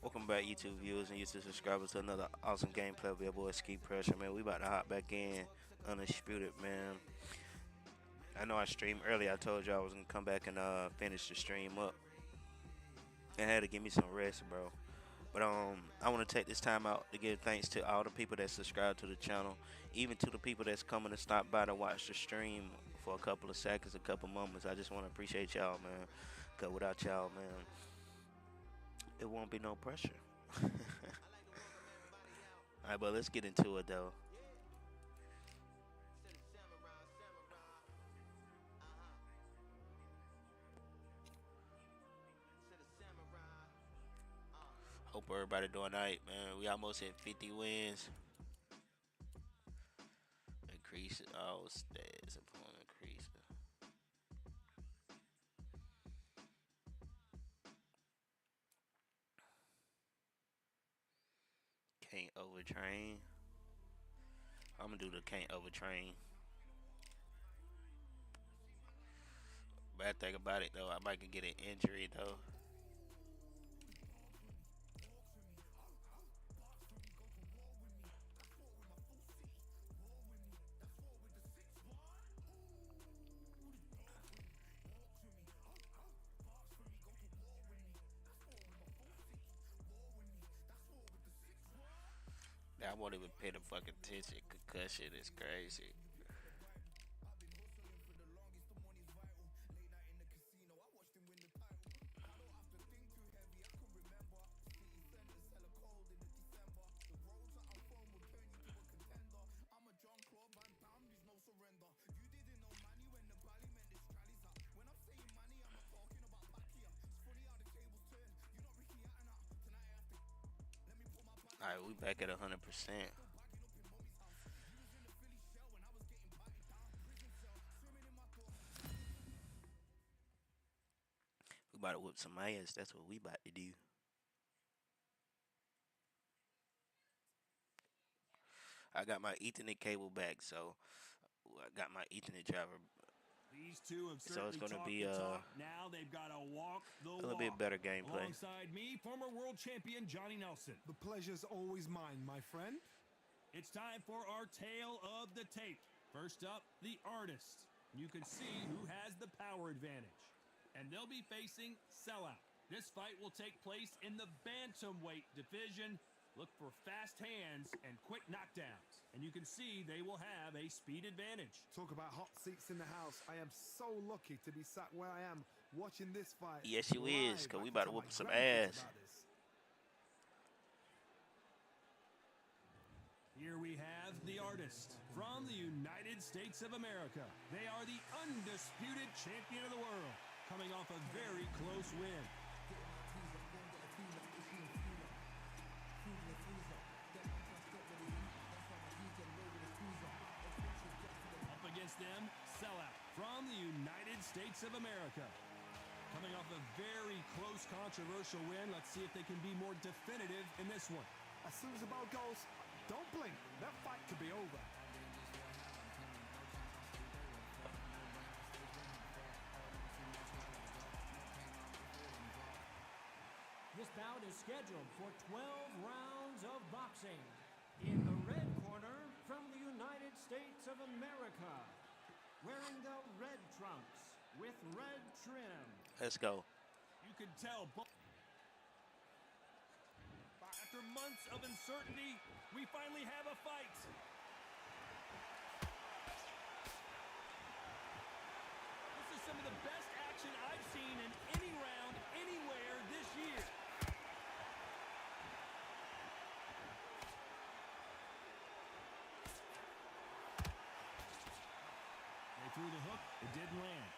Welcome back, YouTube viewers and YouTube subscribers, to another awesome gameplay of your boy Skeepressure, man. We about to hop back in, undisputed, man. I know I streamed earlier. I told you I was gonna come back and finish the stream up. I had to give me some rest, bro. But I want to take this time out to give thanks to all the people that subscribe to the channel, even to the people that's coming to stop by to watch the stream for a couple of seconds, a couple moments. I just want to appreciate y'all, man. Cause without y'all, man, it won't be no pressure. Alright, but let's get into it though. Hope everybody doing alright, man. We almost hit 50 wins. Increase all stats upon increase. Can't overtrain. I'm gonna do the can't overtrain. Bad thing about it though, I might get an injury though. I won't even pay the fucking attention. Concussion is crazy. Alright, we back at 100%. We about to whip some ass. That's what we about to do. I got my Ethernet cable back, so I got my Ethernet driver. These two have So it's certainly gonna talked be the talk. Now they've got to walk the a little bit better gameplay. Alongside me, former world champion Johnny Nelson. The pleasure's always mine, my friend. It's time for our tale of the tape. First up, the artist. You can see who has the power advantage. And they'll be facing Sellout. This fight will take place in the bantamweight division. Look for fast hands and quick knockdowns. And you can see they will have a speed advantage. Talk about hot seats in the house. I am so lucky to be sat where I am watching this fight. Yes, you is, because we about to whoop some ass. Here we have the artist from the United States of America. They are the undisputed champion of the world, coming off a very close win. Up against them, Sellout from the United States of America. Coming off a very close, controversial win. Let's see if they can be more definitive in this one. As soon as the bell goes, don't blink. That fight could be over. This bout is scheduled for 12 rounds of boxing. In the red corner, from the United States of America, wearing the red trunks with red trim. Let's go. You can tell. After months of uncertainty, we finally have a fight. This is some of the best action I've seen in any round, anywhere this year. They threw the hook, it didn't land.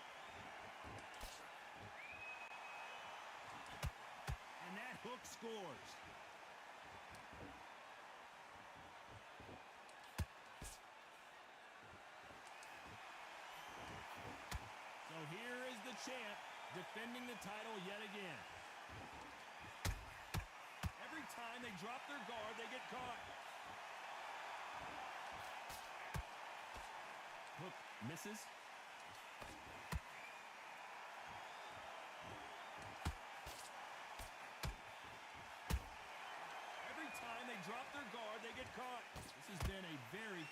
And that hook scores. So here is the champ defending the title yet again. Every time they drop their guard, they get caught. Hook misses.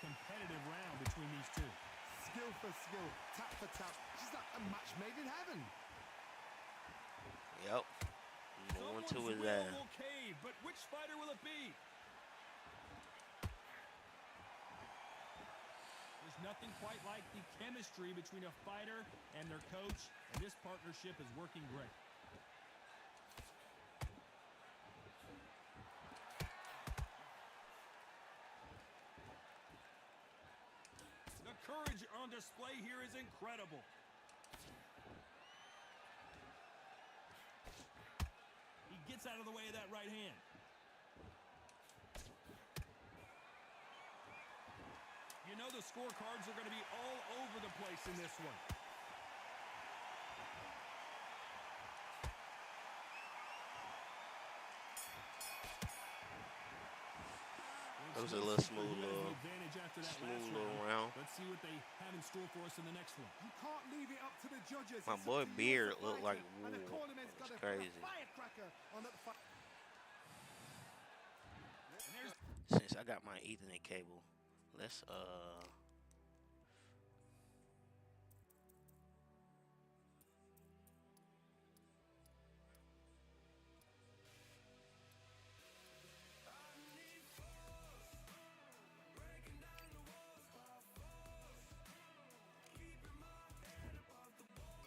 competitive round between these two. Skill for skill, tap for tap. Just like a match made in heaven. Yep. Going to his ass. Will cave, but which fighter will it be? There's nothing quite like the chemistry between a fighter and their coach, and this partnership is working great. The courage on display here is incredible. He gets out of the way of that right hand. You know the scorecards are going to be all over the place in this one. That was a little smooth little round. Let's see what they have in store for us in the next one. You can't leave it up to the judges. My It's boy up to you Beard as a looked like, fighter. And the woo, cornerman's that's got a crazy. firecracker on that fight. And there's Since I got my Ethernet cable, let's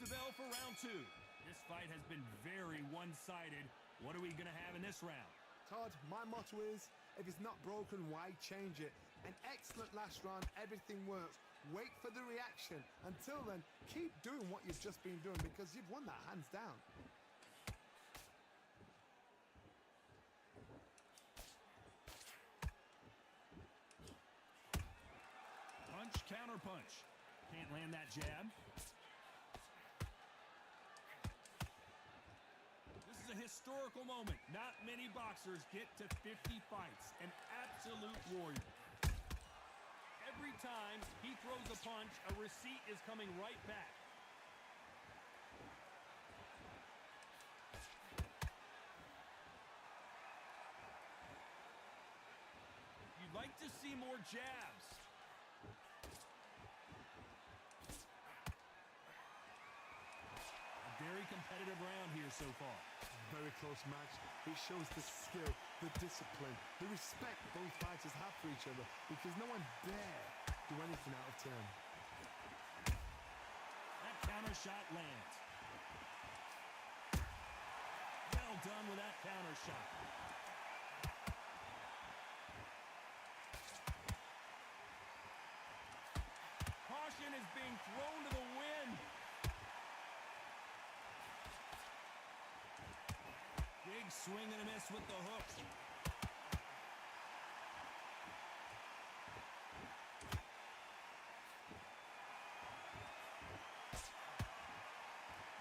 the bell for round two. This fight has been very one-sided. What are we going to have in this round? Todd, my motto is, if it's not broken, why change it? An excellent last round, everything works. Wait for the reaction. Until then, keep doing what you've just been doing because you've won that hands down. Punch, counter punch. Can't land that jab. This is a historical moment. Not many boxers get to 50 fights. An absolute warrior. Every time he throws a punch, a receipt is coming right back. You'd like to see more jabs. A very competitive round here so far. Very close match. It shows the skill, the discipline, the respect both fighters have for each other because no one dare do anything out of turn. That counter shot lands. Well done with that counter shot. Caution is being thrown to the wind. Big swing and a miss with the hook.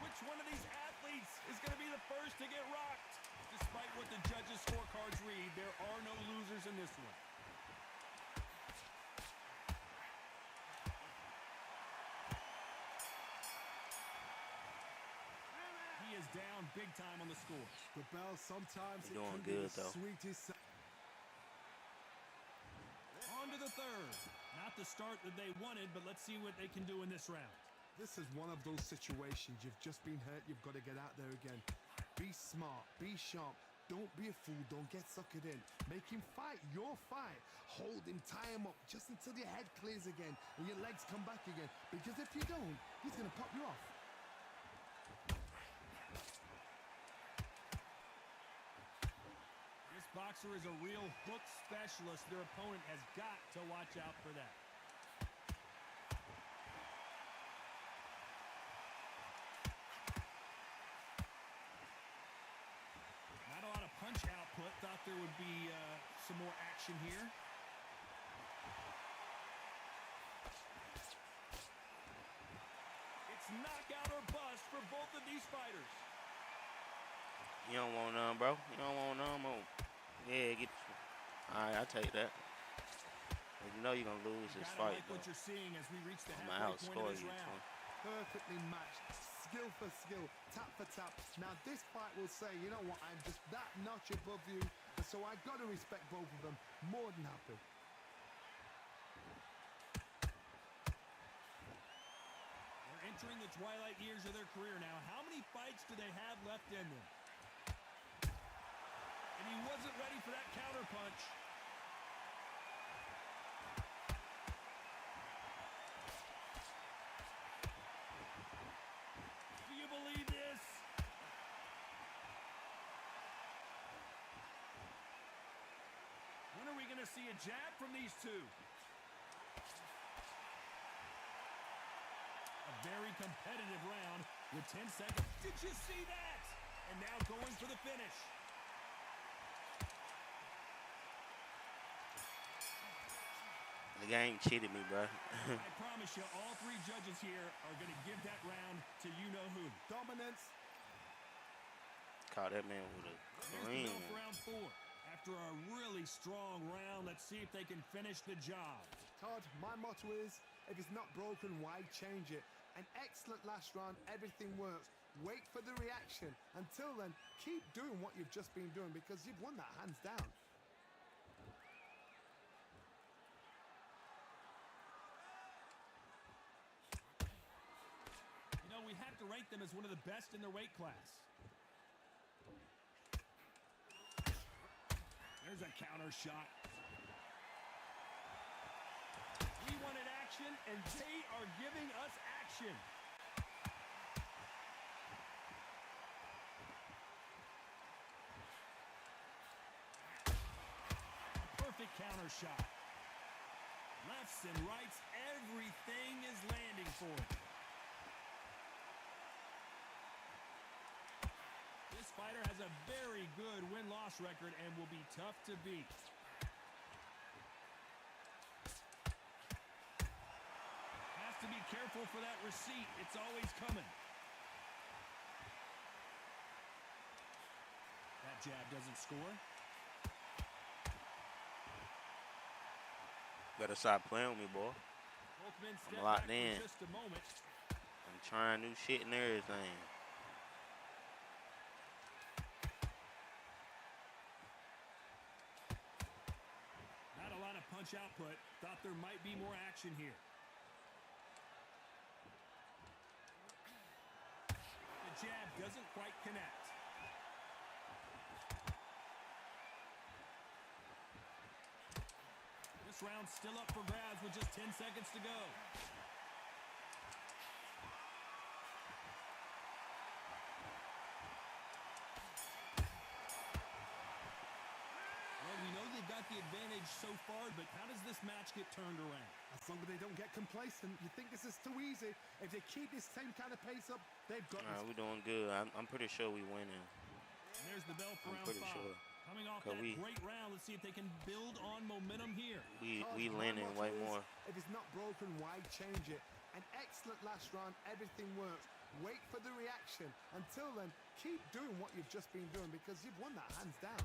Which one of these athletes is going to be the first to get rocked? Despite what the judges' scorecards read, there are no losers in this one. He is down big time on the scores. The bell sometimes it Doing can be good, the though. sweetest. On to the third. Not the start that they wanted, but let's see what they can do in this round. This is one of those situations. You've just been hurt. You've got to get out there again. Be smart. Be sharp. Don't be a fool. Don't get suckered in. Make him fight your fight. Hold him. Tie him up just until your head clears again and your legs come back again. Because if you don't, he's going to pop you off. This boxer is a real hook specialist. Their opponent has got to watch out for that. Not a lot of punch output. Thought there would be some more action here. It's knockout or bust for both of these fighters. You don't want none, bro. You don't want none more. Yeah, get. Alright, I'll take that. You know you're gonna lose this Gotta fight, like what you're seeing as we reach the I'ma halfway point outscore of this you, round. Perfectly matched. Skill for skill. Tap for tap. Now this fight will say, you know what, I'm just that notch above you. So I got to respect both of them. More than happy. entering the twilight years of their career now. How many fights do they have left in them? And he wasn't ready for that counter punch. Do you believe this? When are we going to see a jab from these two? A very competitive round with 10 seconds. Did you see that? And now going for the finish. The game cheated me, bro. I promise you, all three judges here are going to give that round to you-know-who. Dominance. Caught that man with a Here's the clean. bell for round 4. After a really strong round, let's see if they can finish the job. Todd, my motto is, if it's not broken, why change it? An excellent last round, everything works. Wait for the reaction. Until then, keep doing what you've just been doing because you've won that hands down. You know, we have to rank them as one of the best in their weight class. There's a counter shot. We wanted action, and they are giving us action. Perfect counter shot. Lefts and rights, everything is landing for it. This fighter has a very good win-loss record and will be tough to beat. Has to be careful for that receipt. It's always coming. That jab doesn't score. Better stop playing with me, boy. Both men I'm step locked back in. for just a moment. I'm trying new shit and everything. Not a lot of punch output. Thought there might be more action here. The jab doesn't quite connect. This round's still up for grabs with just 10 seconds to go. Well, we know they've got the advantage so far, but how does this match get turned around? As long as they don't get complacent, you think this is too easy. If they keep this same kind of pace up, they've got this. We're doing good. I'm pretty sure we winning. And there's the bell for I'm round pretty 5. sure. Coming off 'Cause that we- great round, let's see if they can build on momentum here. We My winning motto way is, more. If it's not broken, why change it? An excellent last round, everything works. Wait for the reaction. Until then, keep doing what you've just been doing because you've won that hands down.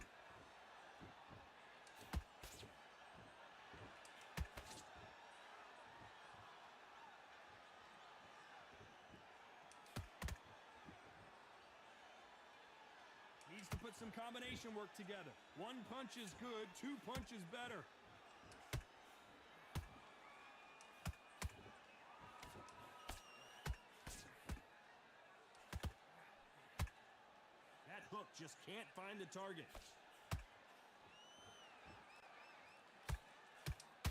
Needs to put some combination work together. One punch is good, 2 punches better. That hook just can't find the target.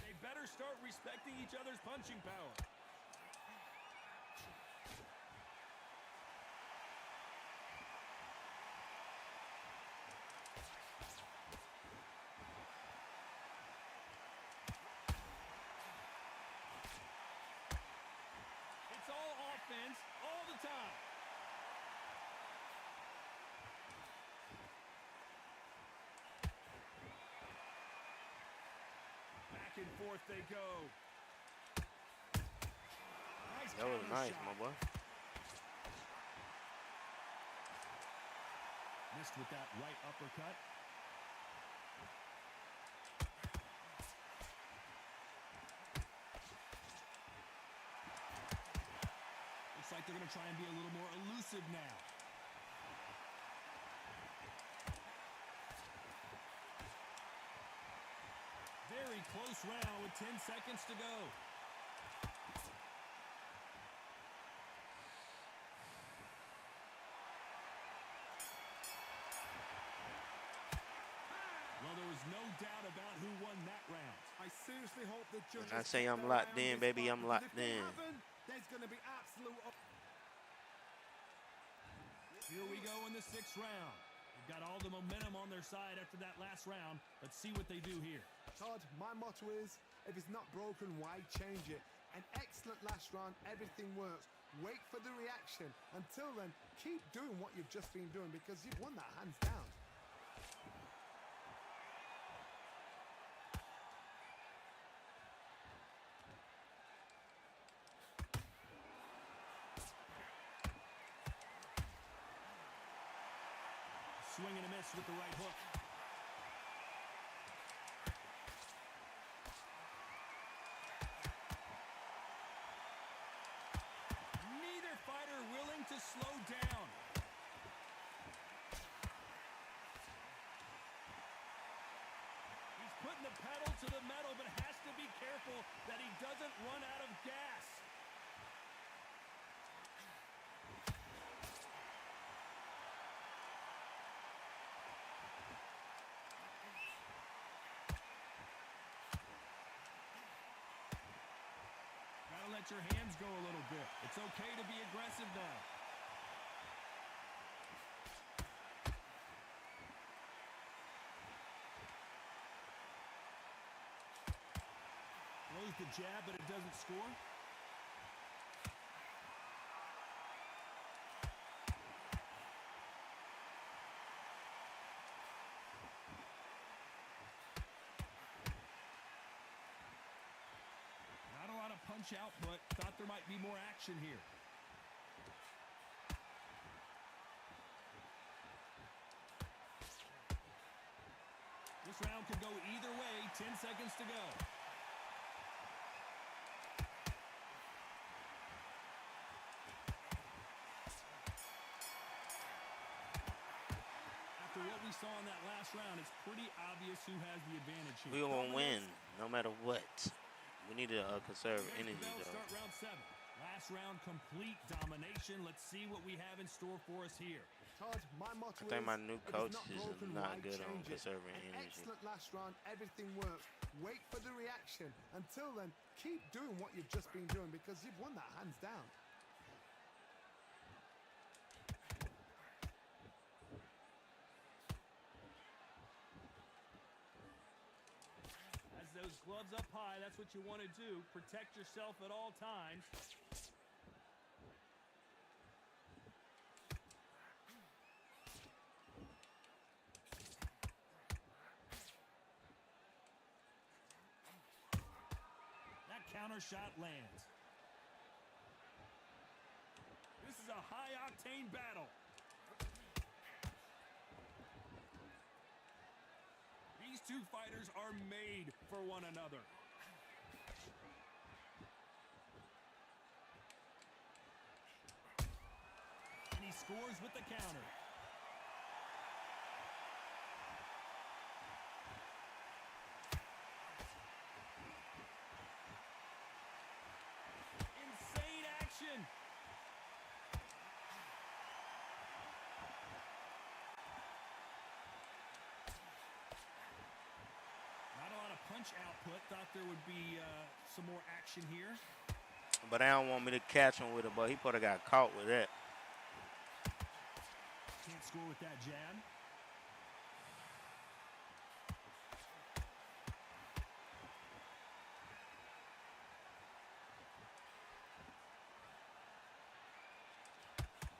They better start respecting each other's punching power. It's all offense all the time. Back and forth they go. Nice That was counter nice, shot. my boy. Missed with that right uppercut. Looks like they're going to try and be a little more elusive now. Very close round with 10 seconds to go. There's no doubt about who won that round. I seriously hope the judges When I say keep I'm their eye locked on in, this baby, fight, I'm because locked if they in. haven't, there's going to be absolute... Here we go in the 6th round. They've got all the momentum on their side after that last round. Let's see what they do here. Todd, my motto is, if it's not broken, why change it? An excellent last round, everything works. Wait for the reaction. Until then, keep doing what you've just been doing because you've won that hands down. Swing and a miss with the right hook. Neither fighter willing to slow down. He's putting the pedal to the metal, but has to be careful that he doesn't run out of gas. Gotta let your hands go a little bit. It's okay to be aggressive now. Throws the jab, but it doesn't score. Not a lot of punch out, but thought there might be more action here. This round could go either way. 10 seconds to go. After what we saw in that last round, it's pretty obvious who has the advantage here. We're going to win no matter what. We need to conserve Here's the energy, bell, though. start round 7. Last round, complete domination. Let's see what we have in store for us here. Todd, my motto I think my is, new if coach it's is broken, not why good on change it? conserving An energy. excellent last round, everything works. Wait for the reaction. Until then, keep doing what you've just been doing because you've won that hands down. As those gloves up high, that's what you want to do. Protect yourself at all times. That counter shot lands. This is a high-octane battle. These two fighters are made for one another. And he scores with the counter. Insane action. Not a lot of punch output. Thought there would be some more action here. But they don't want me to catch him with it, but he probably got caught with that. Can't score with that jab.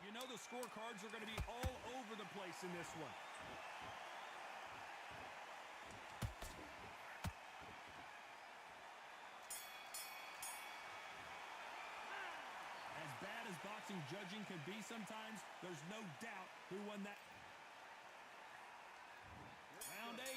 You know the scorecards are going to be all over the place in this one. As bad as boxing judging can be sometimes, there's no doubt who won that. Round 8,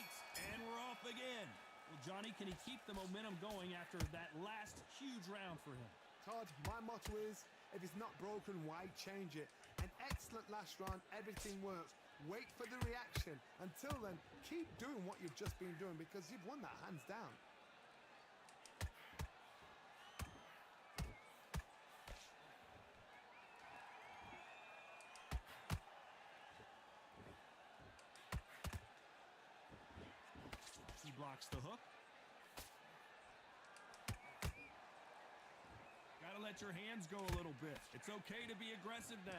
and we're off again. Well, Johnny, can he keep the momentum going after that last huge round for him? Todd, my motto is, if it's not broken, why change it? An excellent last round, everything works. Wait for the reaction. Until then, keep doing what you've just been doing because you've won that hands down. blocks the hook. Gotta let your hands go a little bit. It's okay to be aggressive now.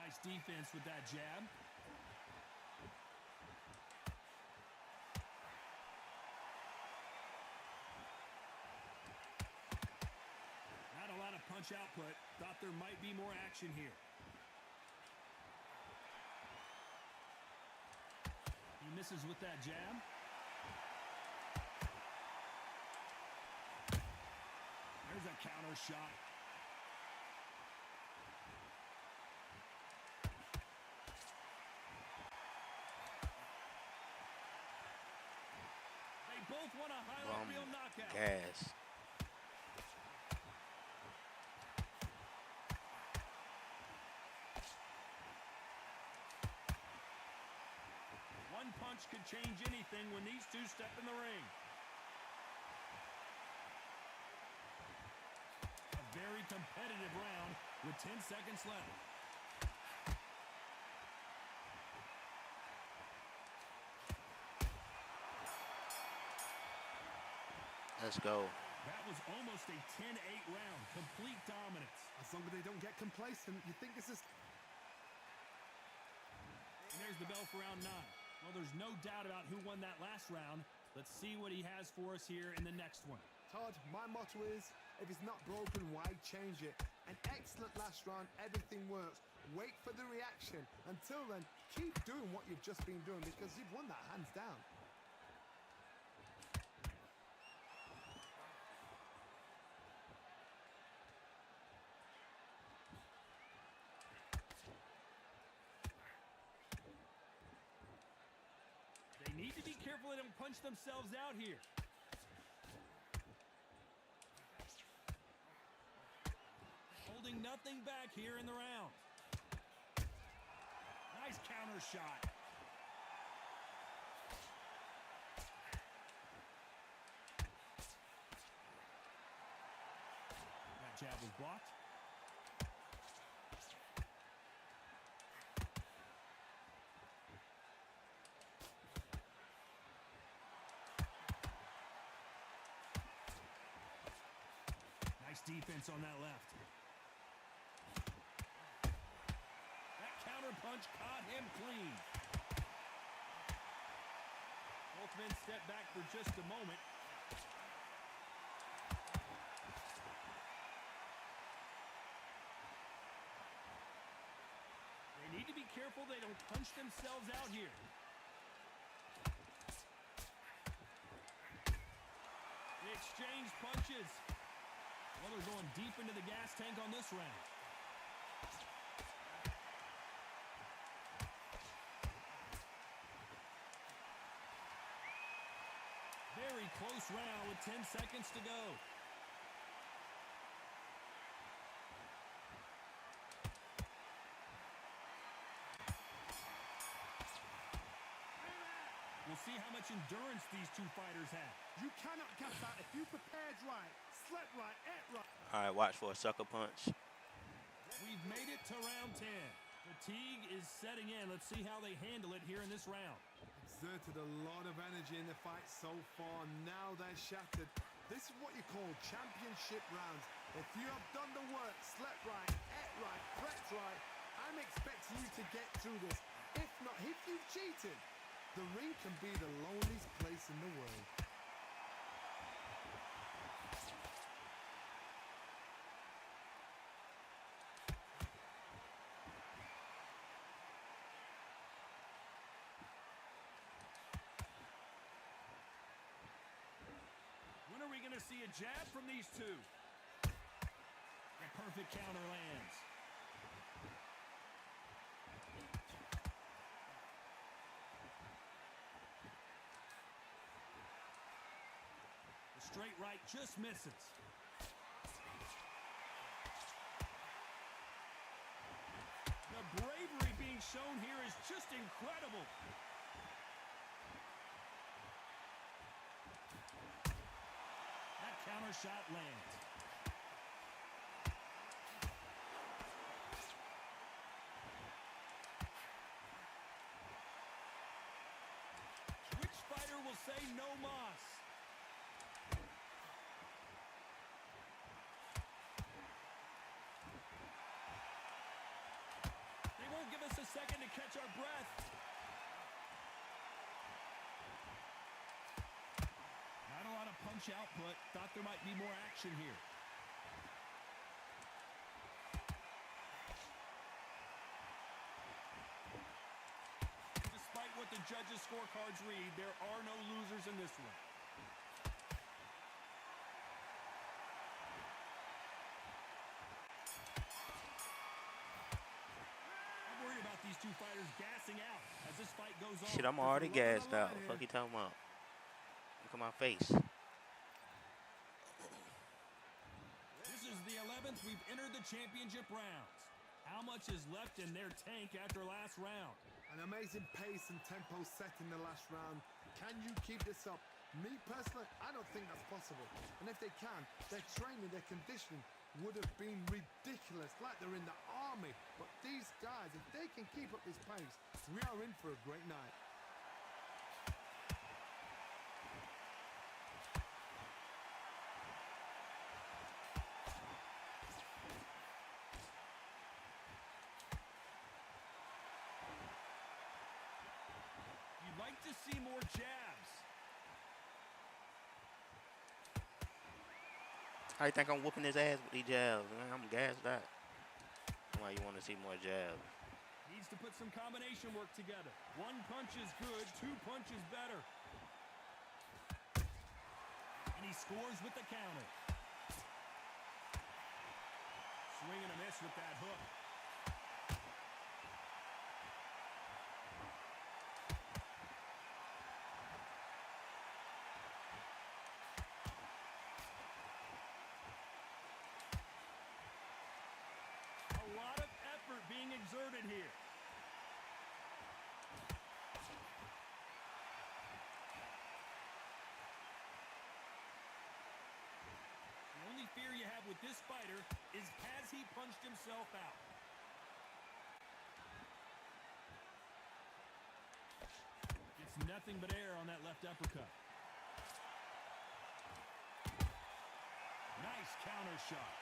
Nice defense with that jab. Not a lot of punch output. Thought there might be more action here. He misses with that jab. There's a counter shot. They both want a highlight reel knockout. Gas. One punch could change anything when these two step in the ring. A very competitive round with 10 seconds left. Let's go. That was almost a 10-8 round. Complete dominance. As long as they don't get complacent, you think this is... And there's the bell for round 9. Well, there's no doubt about who won that last round. Let's see what he has for us here in the next one. Todd, my motto is, if it's not broken, why change it? An excellent last round, everything works. Wait for the reaction. Until then, keep doing what you've just been doing because you've won that hands down. They need to be careful they don't punch themselves out here. Holding nothing back here in the round. Nice counter shot. That jab was blocked. Nice defense on that left. That counter punch caught him clean. Both men step back for just a moment. They need to be careful they don't punch themselves out here. They exchange punches. Well, they're going deep into the gas tank on this round. Very close round with 10 seconds to go. We'll see how much endurance these two fighters have. You cannot get that if you prepared right, slept right, ate right. All right, watch for a sucker punch. We've made it to round 10. Fatigue is setting in. Let's see how they handle it here in this round. Exerted a lot of energy in the fight so far. Now they're shattered. This is what you call championship rounds. If you have done the work, slept right, ate right, prepped right, I'm expecting you to get through this. If not, if you've cheated, the ring can be the loneliest place in the world. When are we going to see a jab from these two? The perfect counter lands. The straight right just misses. The bravery being shown here is just incredible. That counter shot lands. Which fighter will say no mas? They won't give us a second to catch our breath. Not a lot of punch output. Thought there might be more action here. Despite what the judges' scorecards read, there are no losers in this one. I'm worried about these two fighters gassing out as this fight goes on. Shit, I'm already gassed out. Fuck you talking about? Look at my face. This is the 11th. We've entered the championship rounds. How much is left in their tank after last round? An amazing pace and tempo set in the last round. Can you keep this up? Me personally, I don't think that's possible. And if they can, their training, their conditioning would have been ridiculous, like they're in the army. But these guys, if they can keep up this pace, we are in for a great night. You'd like to see more jabs. How you think I'm whooping his ass with these jabs, man? I'm gassed out. Why you want to see more jabs? Needs to put some combination work together. One punch is good, two punches better. And he scores with the counter. Swing and a miss with that hook. A lot of effort being exerted here. The only fear you have with this fighter is has he punched himself out? It's nothing but air on that left uppercut. Nice counter shot.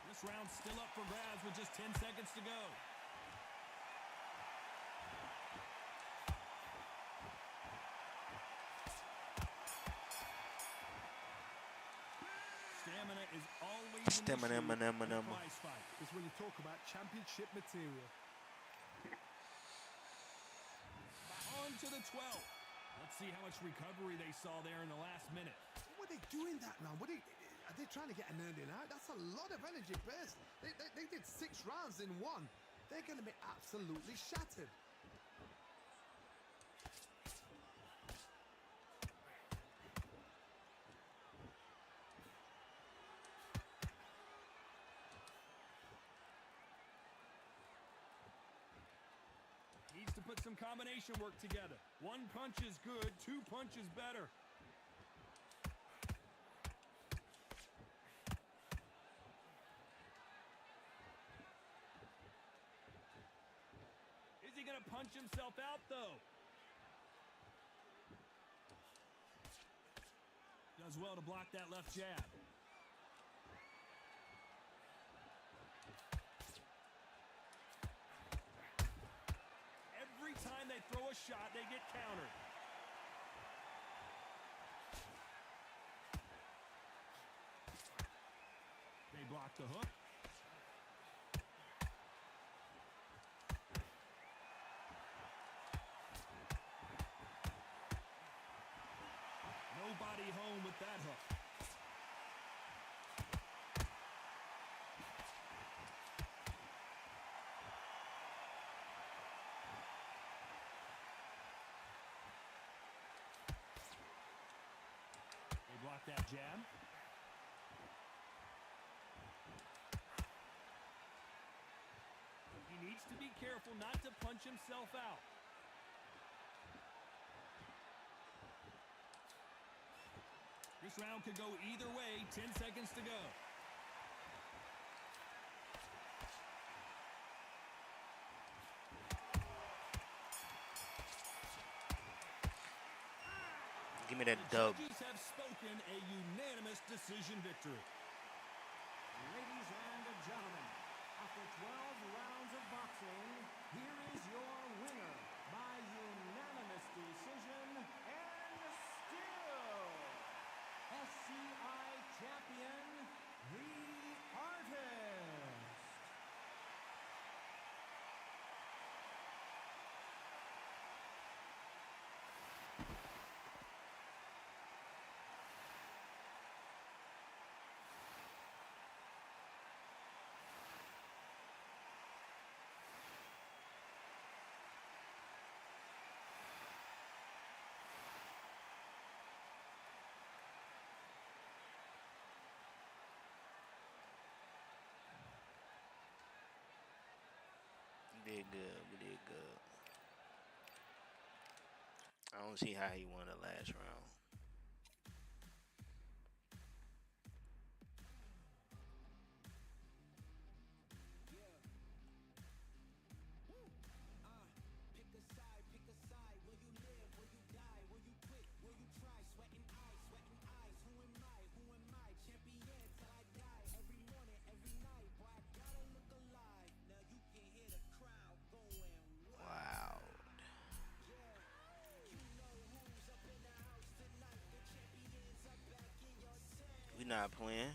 This round's still up for grabs with just 10 seconds to go. Stamina is always an issue in a prize fight. It's when you talk about championship material. On to the 12th. Let's see how much recovery they saw there in the last minute. What are they doing that now? Are they trying to get an early out? That's a lot of energy burst. They did 6 rounds in one. They're going to be absolutely shattered. Needs to put some combination work together. One punch is good, two punches better. Is he going to punch himself out, though? Does well to block that left jab. Every time they throw a shot, they get countered. They block the hook. Nobody home with that hook. They block that jab. He needs to be careful not to punch himself out. This round could go either way. 10 seconds to go. Give me that The dub. judges have spoken, a unanimous decision victory. Ladies and gentlemen, after 12 rounds of boxing, here is your winner by unanimous decision and still SCI champion, the Artist. We did good. We did good. I don't see how he won the last round. Wow. We not playing.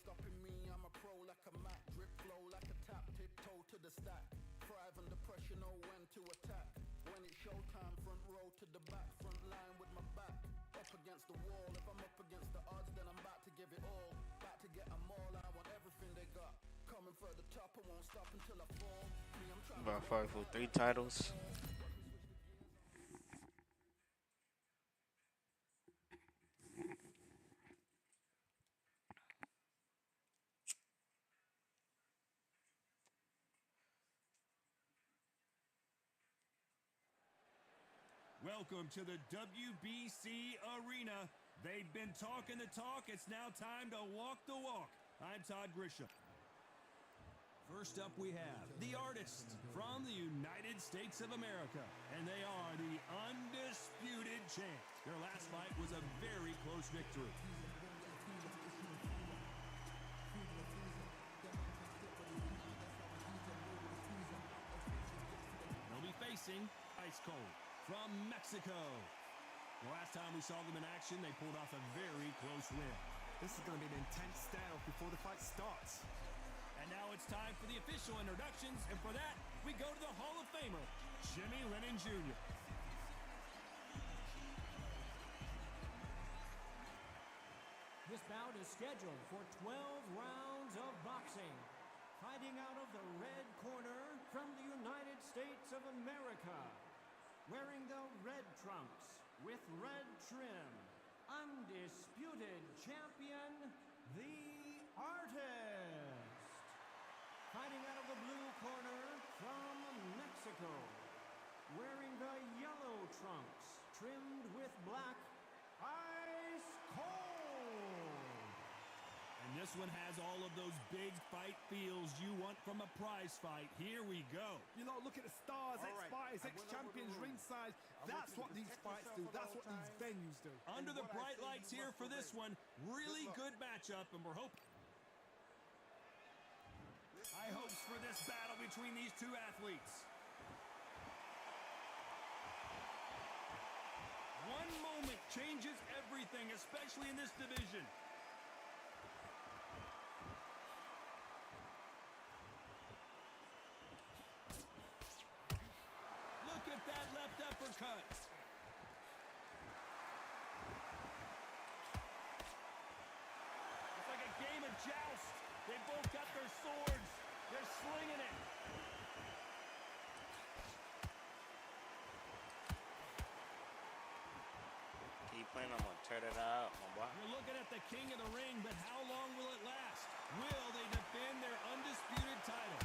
Stopping me, I'm a pro like a Mac. Drip flow like a tap, tiptoe to the stack. Thrive under pressure, know when to attack. When it's showtime, front row to the back. Front line with my back up against the wall. If I'm up against the odds, then I'm about to give it all. About to get them all, I want everything they got. Coming for the top, I won't stop until I fall. Me, I'm trying About fight for 3 titles. Welcome to the WBC Arena. They've been talking the talk. It's now time to walk the walk. I'm Todd Grisham. First up, we have the Artist from the United States of America, and they are the undisputed champs. Their last fight was a very close victory. They'll be facing Ice Cold from Mexico. The last time we saw them in action, they pulled off a very close win. This is going to be an intense standoff before the fight starts. And now it's time for the official introductions, and for that, we go to the Hall of Famer, Jimmy Lennon Jr. This bout is scheduled for 12 rounds of boxing. Fighting out of the red corner from the United States of America. Wearing the red trunks with red trim. Undisputed champion, the Artist. Fighting out of the blue corner from Mexico. Wearing the yellow trunks trimmed with black. Ice Cold. And this one has all of those big fight feels you want from a prize fight. Here we go. You know, look at the stars, ex-fighters, ex-champions ringside. That's what these fights do. That's what these venues do. Under the bright lights here for this one. Really good matchup, and we're hoping. High hopes for this battle between these two athletes. One moment changes everything, especially in this division. Look at that left uppercut. It's like a game of joust. They both got their swords. They're slinging it. Keep playing, I'm gonna tear that out, my boy. We're looking at the king of the ring, but how long will it last? Will they defend their undisputed title?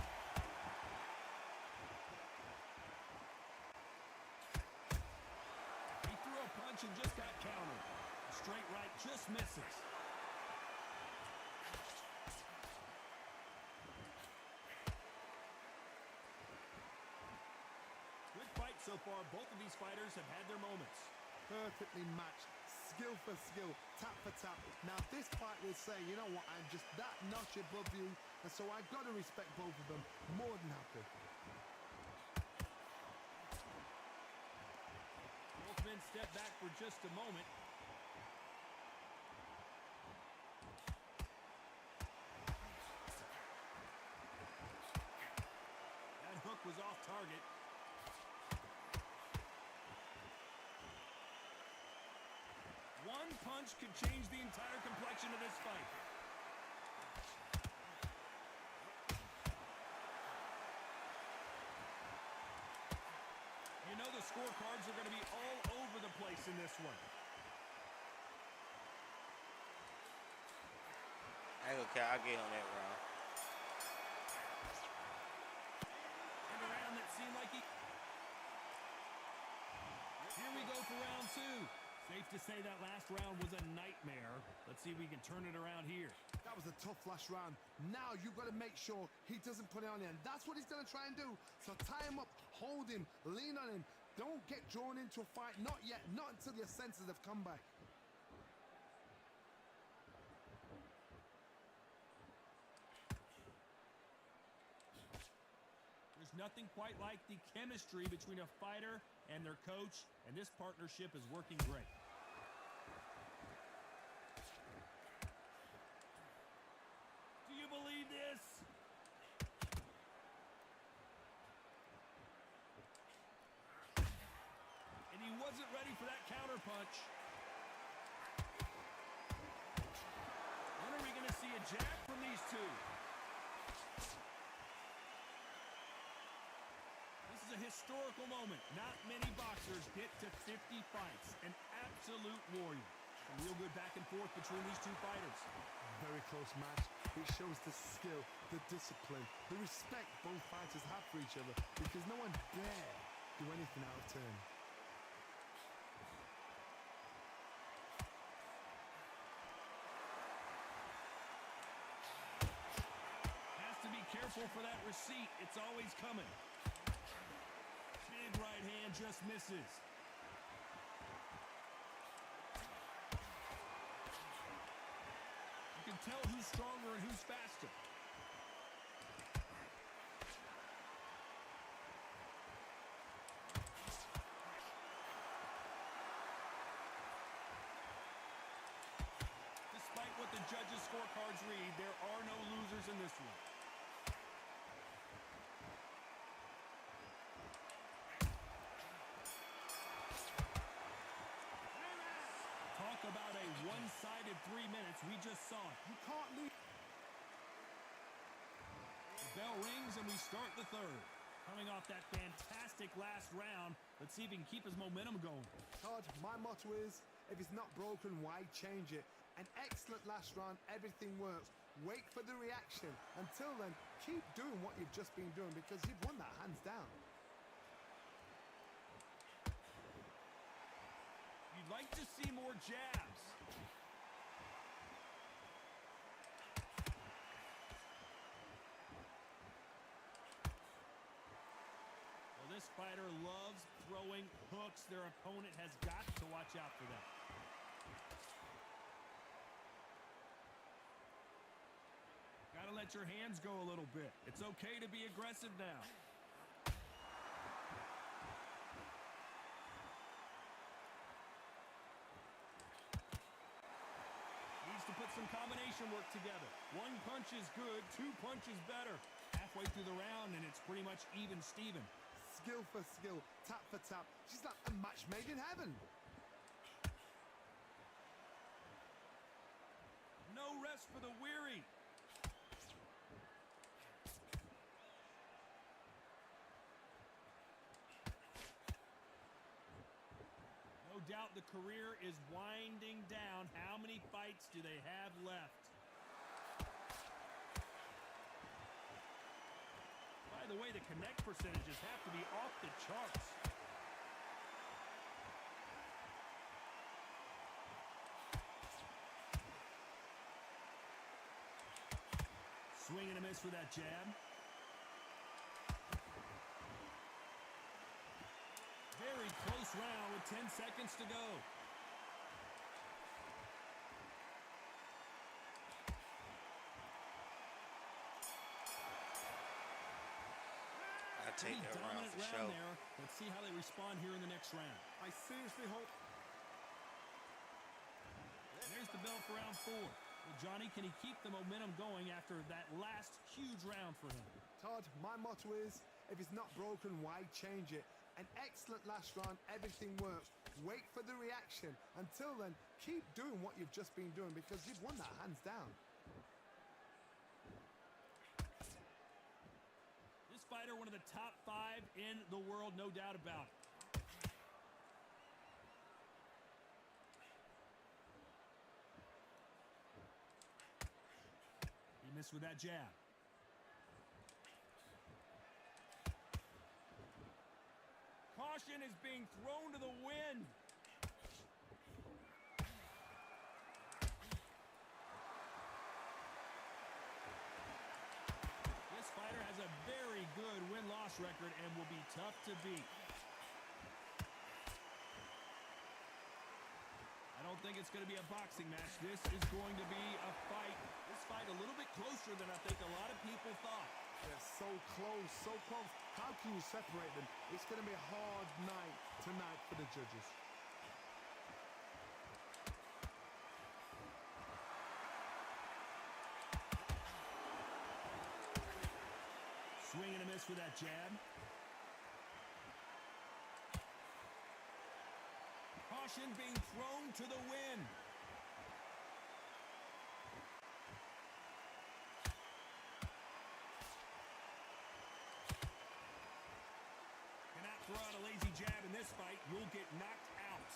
He threw a punch and just got countered. A straight right just misses. Good fight so far. Both of these fighters have had their moments. Perfectly matched, skill for skill, tap for tap. Now this fight will say, you know what, I'm just that notch above you, and so I've got to respect both of them more than happy. Both men step back for just a moment. That hook was off target. One punch could change the entire complexion of this fight. You know the scorecards are going to be all over the place in this one. I ain't gonna care, I'll get on that round. And a round that seemed like he... Here we go for round two. Safe to say that last round was a nightmare. Let's see if we can turn it around here. That was a tough last round. Now you've got to make sure he doesn't put it on you, and that's what he's going to try and do. So tie him up, hold him, lean on him. Don't get drawn into a fight. Not yet. Not until your senses have come back. There's nothing quite like the chemistry between a fighter and their coach, and this partnership is working great. Do you believe this? And he wasn't ready for that counter punch. When are we going to see a jab from these two? This is a historical moment. Not many boxers get to 50 fights. An absolute warrior. A real good back and forth between these two fighters. Very close match. It shows the skill, the discipline, the respect both fighters have for each other, because no one dare do anything out of turn. Careful for that receipt. It's always coming. Big right hand just misses. You can tell who's stronger and who's faster. Despite what the judges' scorecards read, there are no losers in this one. Talk about a one-sided 3 minutes. We just saw it. You can't leave. The bell rings and we start the third. Coming off that fantastic last round, let's see if he can keep his momentum going. Todd, my motto is, if it's not broken, why change it? An excellent last round, everything works. Wait for the reaction. Until then, keep doing what you've just been doing because you've won that hands down. You'd like to see more jabs. Well, this fighter loves throwing hooks. Their opponent has got to watch out for that. Gotta let your hands go a little bit. It's okay to be aggressive now. Needs to put some combination work together. One punch is good, 2 punches better. Halfway through the round, and it's pretty much even Steven. Skill for skill, tap for tap. She's like a match made in heaven. No rest for the weary. No doubt the career is winding down. How many fights do they have left? By the way, the connect percentages have to be off the charts. Swing and a miss for that jab. Very close round with 10 seconds to go. I take Pretty that round dominant for round sure. there. Let's see how they respond here in the next round. I seriously hope. There's the bell for round 4. Well, Johnny, can he keep the momentum going after that last huge round for him? Todd, my motto is, if it's not broken, why change it? An excellent last round, everything works. Wait for the reaction. Until then, keep doing what you've just been doing because you've won that hands down. This fighter, one of the top 5 in the world, no doubt about it. He missed with that jab. Caution is being thrown to the wind. This fighter has a very good win-loss record and will be tough to beat. I don't think it's going to be a boxing match. This is going to be a fight. This fight a little bit closer than I think a lot of people thought. They're so close, so close. How can you separate them? It's going to be a hard night tonight for the judges. Swing and a miss with that jab. Caution being thrown to the wind. Cannot throw out a lazy jab in this fight. You'll get knocked out.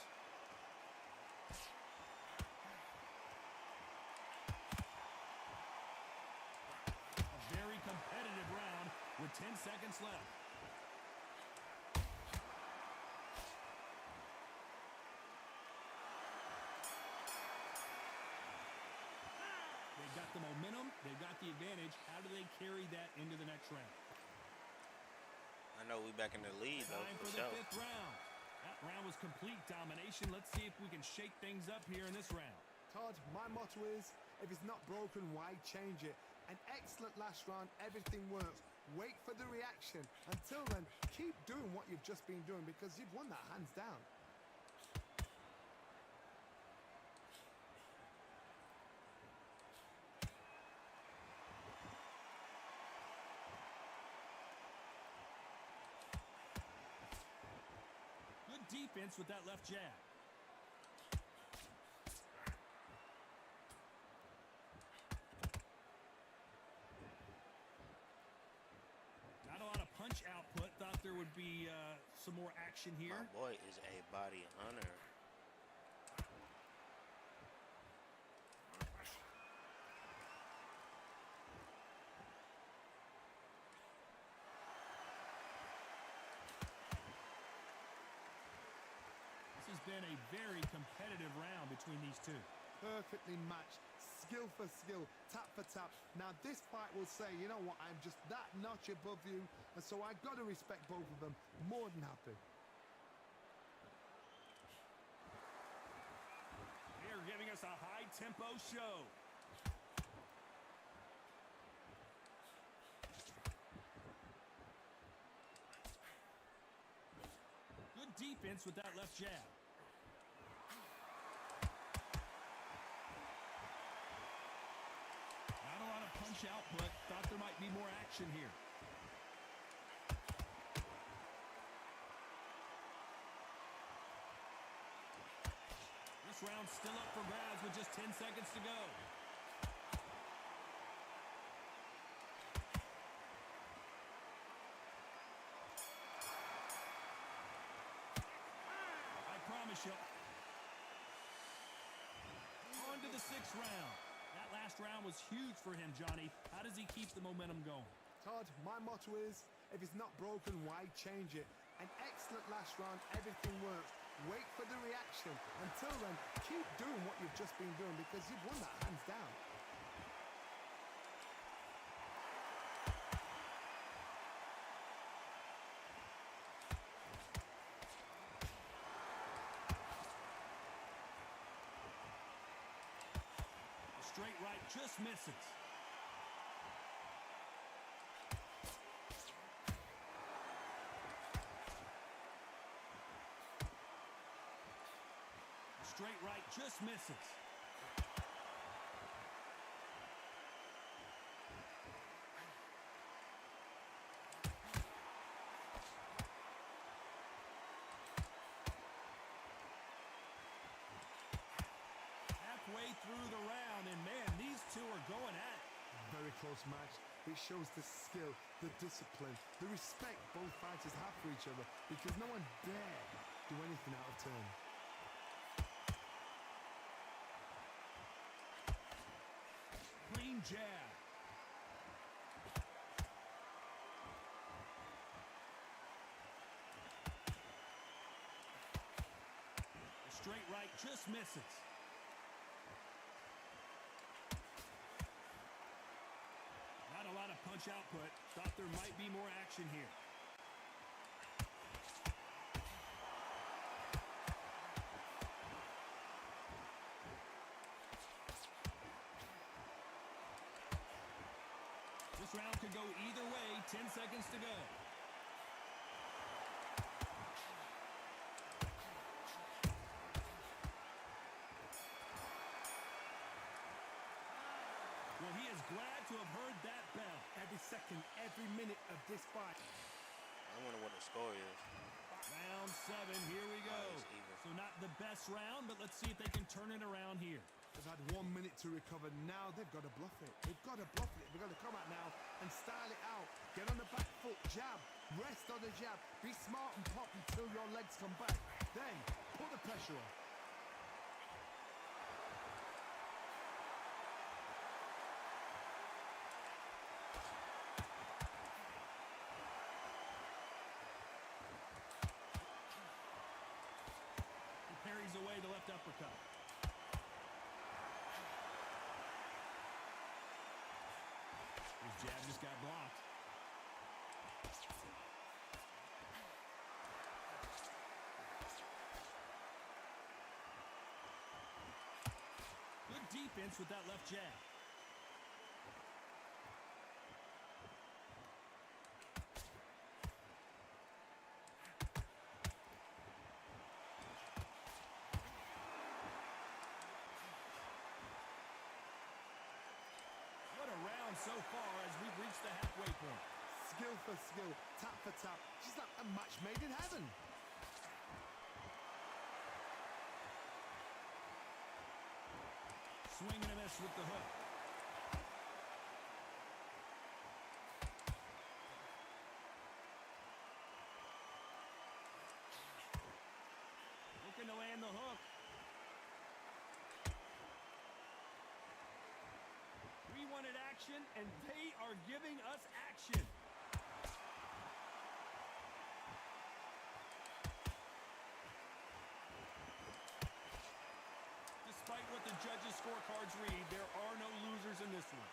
A very competitive round with 10 seconds left. They got the momentum. They've got the advantage. How do they carry that into the next round? I know we back in the lead, though, Time for for the sure. 5th round. That round was complete domination. Let's see if we can shake things up here in this round. Todd, my motto is, if it's not broken, why change it? An excellent last round, everything works. Wait for the reaction. Until then, keep doing what you've just been doing because you've won that hands down. Good defense with that left jab. Not a lot of punch output. Thought there would be some more action here. My boy is a body hunter. This has been a very competitive round between these two. Perfectly matched, skill for skill, tap for tap. Now this fight will say, you know what, I'm just that notch above you, and so I got to respect both of them. More than happy. They are giving us a high-tempo show. Good defense with that left jab. Not a lot of punch output. Thought there might be more action here. This round's still up for grabs with just 10 seconds to go. I promise you. On to the 6th round. That last round was huge for him, Johnny. How does he keep the momentum going? Todd, my motto is, if it's not broken, why change it? An excellent last round, everything works. Wait for the reaction. Until then, keep doing what you've just been doing because you've won that hands down. The straight right just misses. Straight right just misses. Halfway through the round, and man, these two are going at it. Very close match. It shows the skill, the discipline, the respect both fighters have for each other because no one dare do anything out of turn. Clean jab. The straight right just misses. Not a lot of punch output. Thought there might be more action here. This round could go either way. 10 seconds to go. Well, he is glad to have heard that bell. Every second, every minute of this fight. I wonder what the score is. Round 7, here we go. Oh, it's even. So not the best round, but let's see if they can turn it around here. They've had 1 minute to recover. Now they've got to bluff it. They've got to bluff it. They've got to come out now and style it out. Get on the back foot, jab, rest on the jab. Be smart and pop until your legs come back. Then put the pressure on. He parries away the left uppercut. defense with that left jab. What a round so far as we've reached the halfway point. Skill for skill, tap for tap. She's like a match made in heaven. Swing and a miss with the hook. Looking to land the hook. We wanted action, and they are giving us action. Despite what the judges' scorecards read, there are no losers in this one.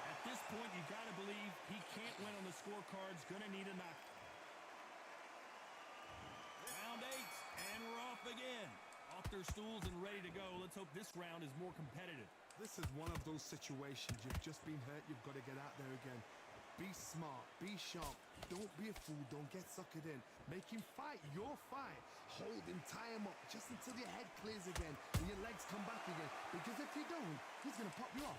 At this point, you got to believe he can't win on the scorecards. Gonna need a knock. Round 8, and we're off again. Off their stools and ready to go. Let's hope this round is more competitive. This is one of those situations. You've just been hurt. You've got to get out there again. Be smart, be sharp, don't be a fool, don't get suckered in. Make him fight your fight. Hold him, tie him up, just until your head clears again and your legs come back again. Because if you don't, he's going to pop you off.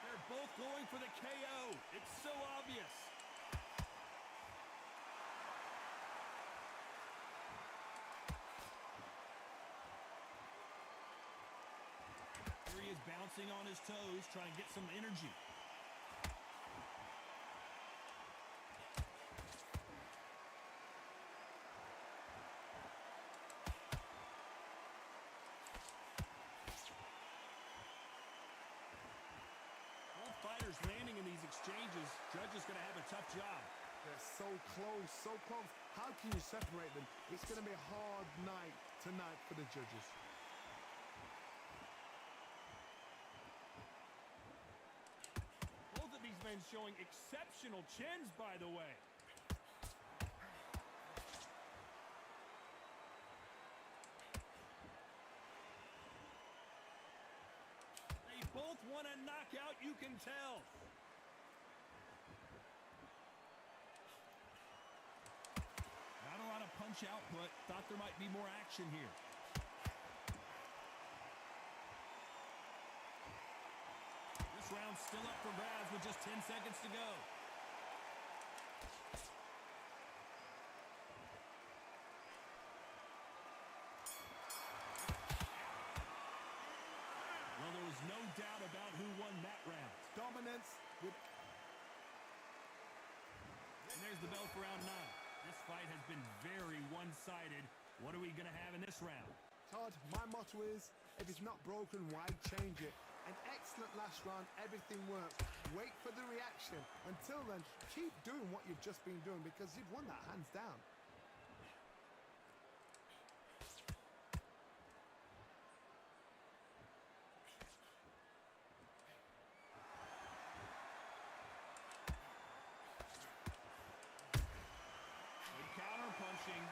They're both going for the KO. It's so obvious. Here he is bouncing on his toes, trying to get some energy. Both fighters landing in these exchanges. Judges going to have a tough job. They're so close, so close. How can you separate them? It's going to be a hard night tonight for the judges. Both of these men showing exceptional chins, by the way. They both want a knockout, you can tell. Not a lot of punch output. Thought there might be more action here. This round's still up for grabs with just 10 seconds to go. Well, there was no doubt about who won that round. Dominance with... And there's the bell for round 9. This fight has been very one-sided. What are we going to have in this round? Todd, my motto is, if it's not broken, why change it? An excellent last round, everything worked. Wait for the reaction. Until then, keep doing what you've just been doing because you've won that hands down. Good counter-punching.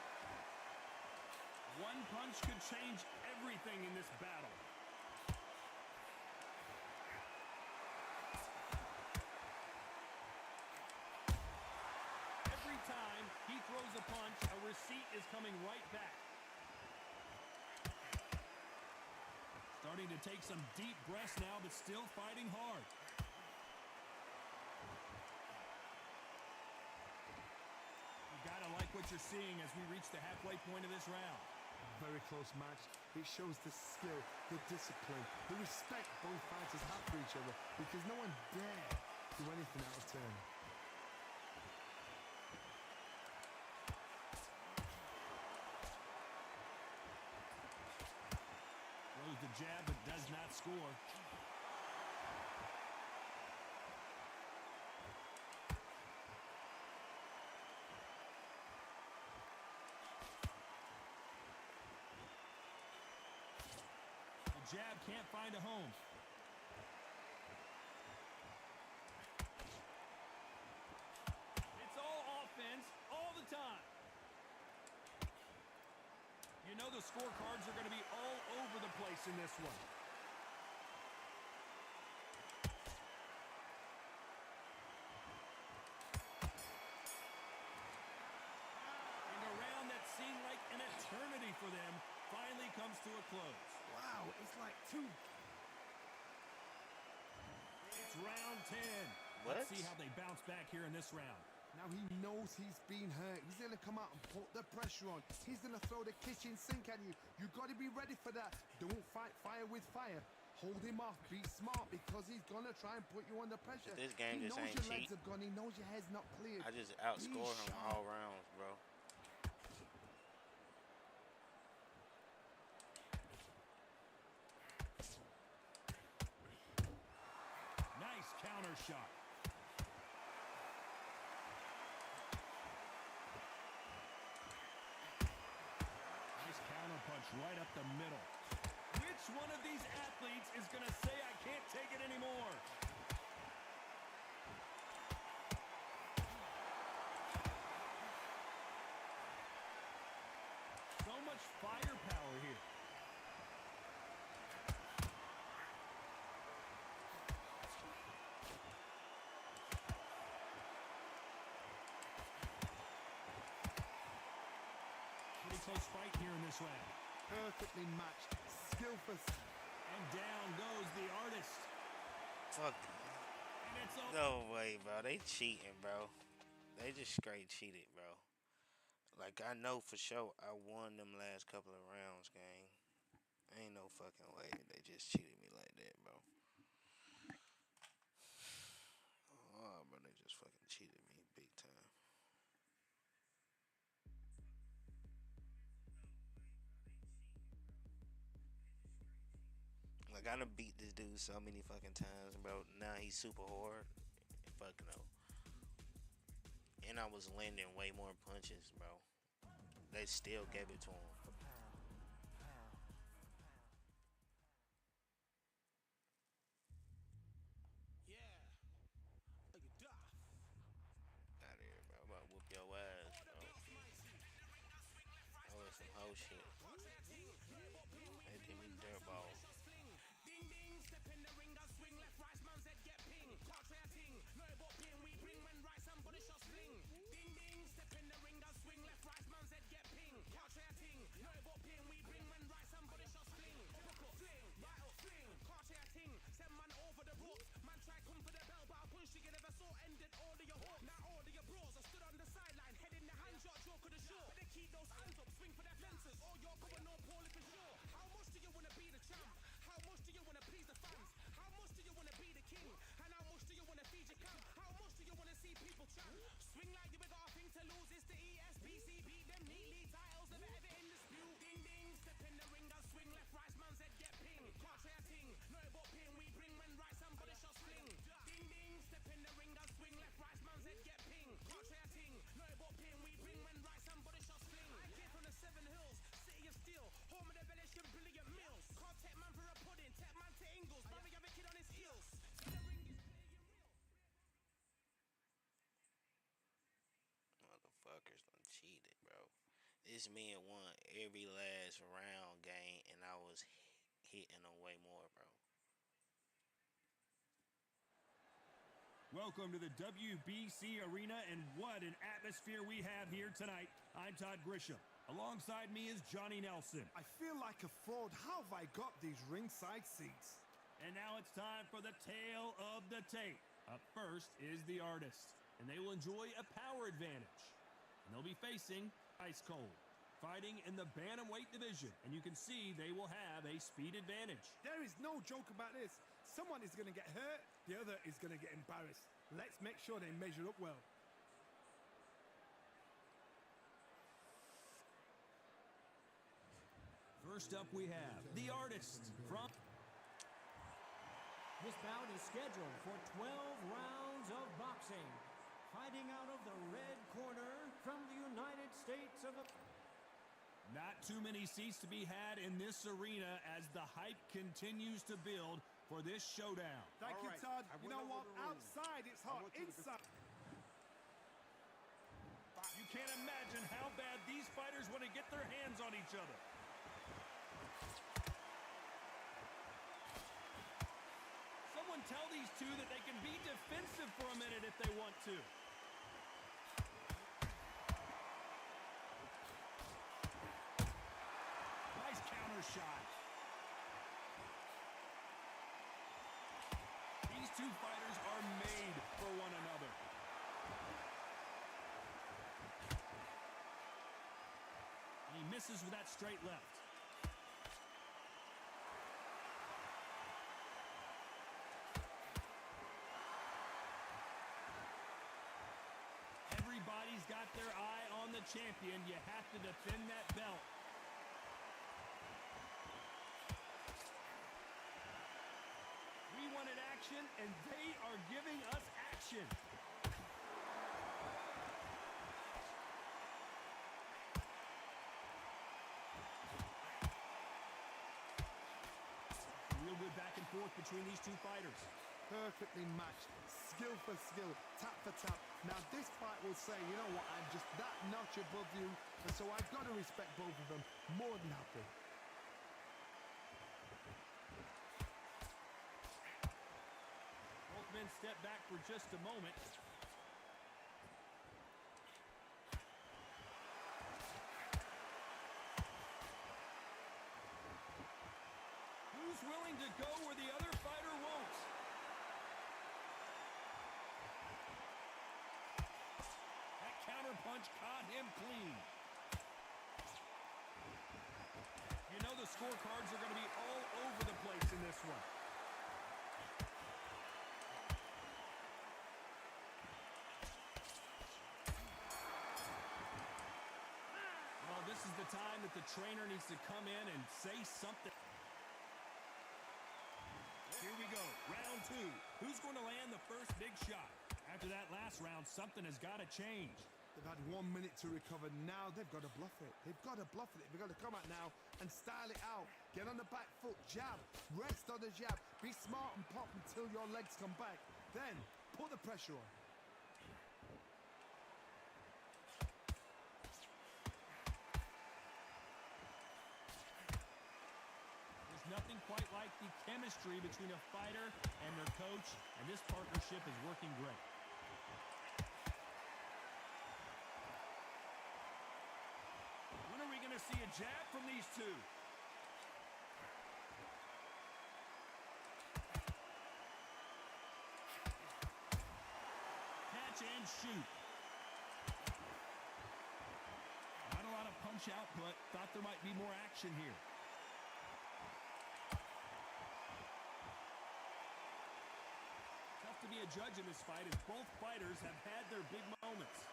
One punch could change everything in this battle. Every time he throws a punch, a receipt is coming right back. Starting to take some deep breaths now, but still fighting hard. You gotta like what you're seeing as we reach the halfway point of this round. Very close match. It shows the skill, the discipline, the respect both fighters have for each other because no one dare do anything out of turn. Throws the jab but does not score. jab can't find a home. It's all offense all the time. You know the scorecards are going to be all over the place in this one. And a round that seemed like an eternity for them finally comes to a close. Wow, it's like two. It's round 10. What? Let's see how they bounce back here in this round. Now he knows he's been hurt. He's going to come out and put the pressure on. He's going to throw the kitchen sink at you. You got to be ready for that. Don't fight fire with fire. Hold him off. Be smart because he's going to try and put you under pressure. This game he just knows ain't your cheap. legs are gone. He knows your head's not cleared. I just outscore him all rounds, bro. Nice counter shot. Nice counter punch right up the middle. Which one of these athletes is going to say, I can't take it anymore? So much firepower here. Pretty close fight here in this round. Perfectly matched. Skillful. And down goes the artist. Fuck. And it's over. No way, bro. They cheating, bro. They just straight cheated, bro. Like, I know for sure I won them last couple of rounds, gang. Ain't no fucking way they just cheated me like that, bro. Oh, bro, they just fucking cheated me big time. Like, I done beat this dude so many fucking times, bro. Now he's super hard. Fuck no. And I was landing way more punches, bro. They still gave it to him. Out of here, bro. I'm about to whoop your ass, bro. Oh, it's some hoe shit. They give me dirt ball. Motherfuckers done cheated, bro. This man won every last round game, and I was hitting them way more, bro. Welcome to the WBC Arena, and what an atmosphere we have here tonight. I'm Todd Grisham. Alongside me is Johnny Nelson. I feel like a fraud. How have I got these ringside seats? And now it's time for the tale of the tape. Up first is the artist, and they will enjoy a power advantage. And they'll be facing Ice Cold, fighting in the bantamweight division. And you can see they will have a speed advantage. There is no joke about this. Someone is going to get hurt, the other is going to get embarrassed. Let's make sure they measure up well. First up we have the artist from... This bout is scheduled for 12 rounds of boxing. Fighting out of the red corner from the United States of... Not too many seats to be had in this arena as the hype continues to build for this showdown. Thank you, Todd. You know what? Outside, it's hot. Inside. You can't imagine how bad these fighters want to get their hands on each other. Someone tell these two that they can be defensive for a minute if they want to. Nice counter shot. These two fighters are made for one another. And he misses with that straight left. Everybody's got their eye on the champion. You have to defend that belt. We wanted action, and they are giving us action. Real good back and forth between these two fighters. Perfectly matched, skill for skill, tap for tap. Now this fight will say, you know what, I'm just that notch above you, and so I've got to respect both of them more than happy. Both men step back for just a moment. Who's willing to go where the other fighter won't? That counter punch caught him clean. You know the scorecards are going to be all over the place in this one. Well, this is the time that the trainer needs to come in and say something. Here we go, round two. Who's going to land the first big shot? After that last round, something has got to change. They've had 1 minute to recover. Now they've got to bluff it. They've got to bluff it. They've got to come out now and style it out. Get on the back foot, jab, rest on the jab. Be smart and pop until your legs come back. Then put the pressure on. Nothing quite like the chemistry between a fighter and their coach, and this partnership is working great. When are we going to see a jab from these two? Catch and shoot. Not a lot of punch output. Thought there might be more action here. To be a judge in this fight as both fighters have had their big moments.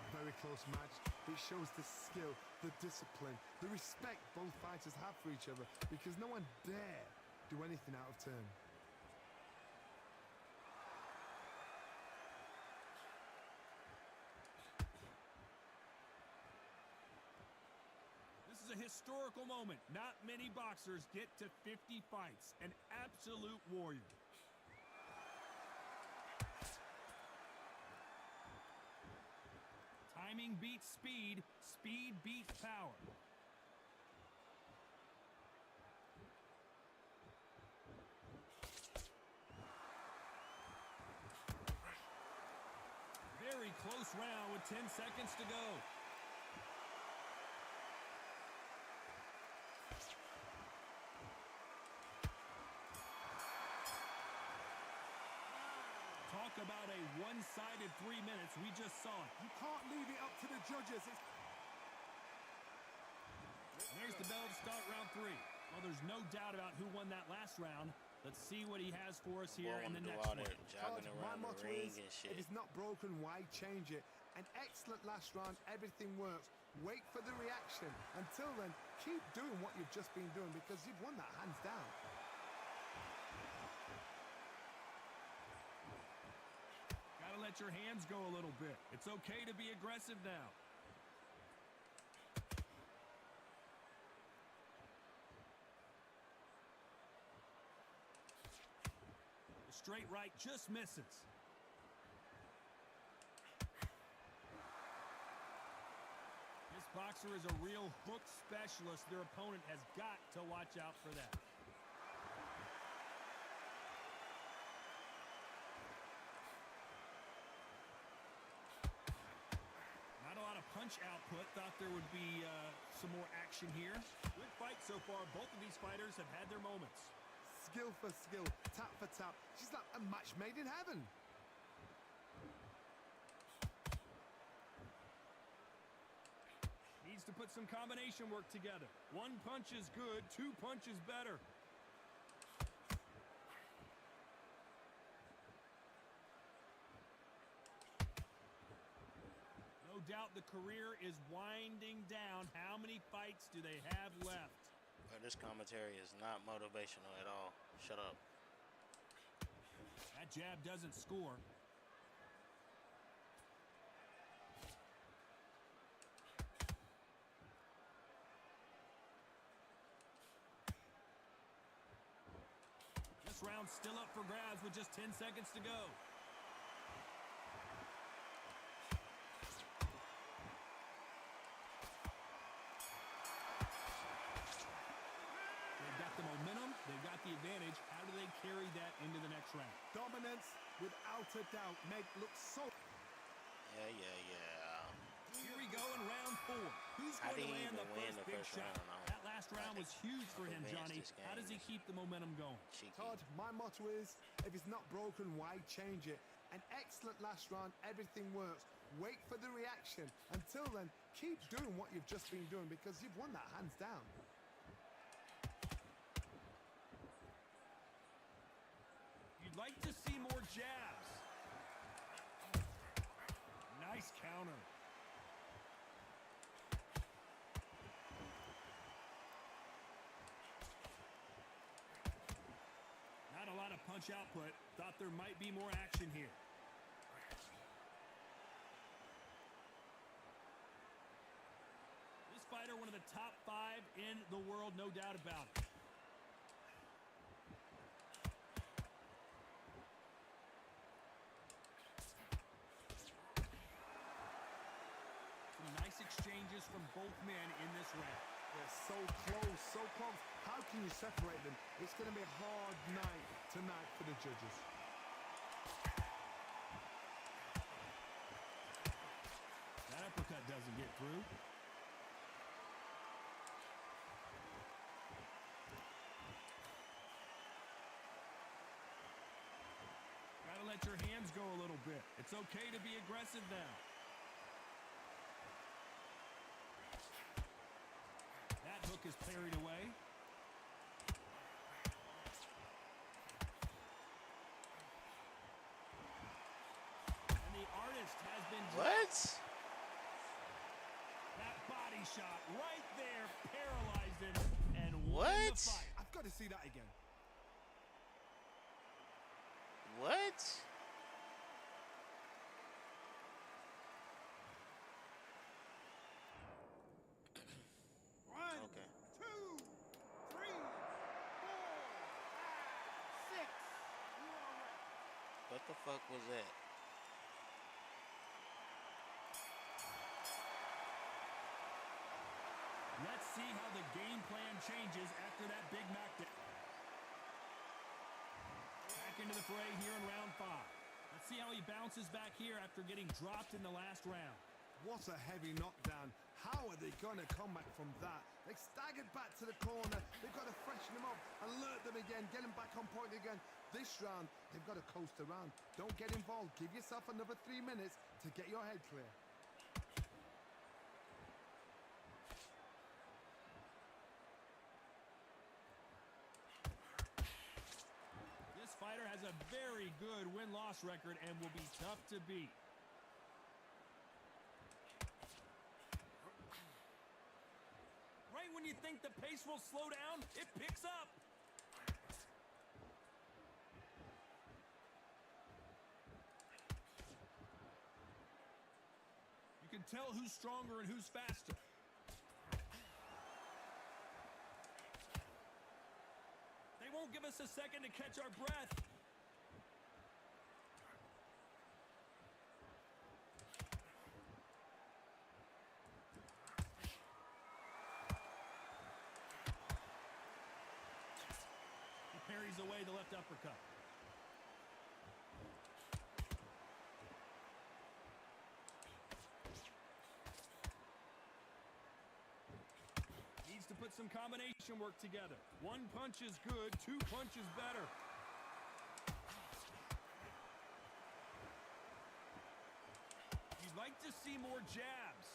Very close match. It shows the skill, the discipline, the respect both fighters have for each other, because no one dare do anything out of turn. This is a historical moment. Not many boxers get to 50 fights. An absolute warrior. Timing beats speed. Speed beats power. Very close round with 10 seconds to go. Talk about a one-sided 3 minutes. We just saw it. You can't leave it up to the judges. There's the bell to start round 3. Well, there's no doubt about who won that last round. Let's see what he has for us here in the next one. Jogging around the ring and shit. If it's not broken, why change it? An excellent last round. Everything works. Wait for the reaction. Until then, keep doing what you've just been doing, because you've won that hands down. Gotta let your hands go a little bit. It's okay to be aggressive now. straight right just misses. This boxer is a real hook specialist. Their opponent has got to watch out for that. Not a lot of punch output. Thought there would be some more action here. Good fight so far. Both of these fighters have had their moments. Skill for skill, tap for tap. She's like a match made in heaven. Needs to put some combination work together. One punch is good, two punches better. No doubt the career is winding down. How many fights do they have left? Bro, this commentary is not motivational at all. Shut up. That jab doesn't score. This round's still up for grabs with just 10 seconds to go. They've got the momentum, they've got the advantage. How do they carry that into the next round? Dominance, without a doubt, Meg looks so... Yeah. Here we go in round 4. Who's How going to did he land the even win first the big first shot? round? That last round was huge for him, advanced Johnny. this How does he game. keep the momentum going? Cheeky. Todd, my motto is, if it's not broken, why change it? An excellent last round, everything works. Wait for the reaction. Until then, keep doing what you've just been doing because you've won that hands down. You'd like to see more jabs. Nice counter. Not a lot of punch output. Thought there might be more action here. This fighter, one of the top 5 in the world, no doubt about it. Some nice exchanges from both men in this round. They're so close, so close. How can you separate them? It's going to be a hard night tonight for the judges. That uppercut doesn't get through. Gotta let your hands go a little bit. It's okay to be aggressive now. That hook is parried away. And the artist has been What? that body shot right there paralyzed him and won What? the fight. I've got to see that again. What? One, Okay. 2, 3, 4, 5, 6. You are right. What the fuck was that? Let's see how the game plan changes after that big knockdown. Back into the fray here in round 5. Let's see how he bounces back here after getting dropped in the last round. What a heavy knockdown. How are they going to come back from that? They staggered back to the corner. They've got to freshen them up, alert them again, get them back on point again. This round, they've got to coast around. Don't get involved. Give yourself another 3 minutes to get your head clear. This fighter has a very good win-loss record and will be tough to beat. Right when you think the pace will slow down, it picks up. You can tell who's stronger and who's faster. They won't give us a second to catch our breath. left uppercut. Needs to put some combination work together. One punch is good, two punches better. You'd like to see more jabs.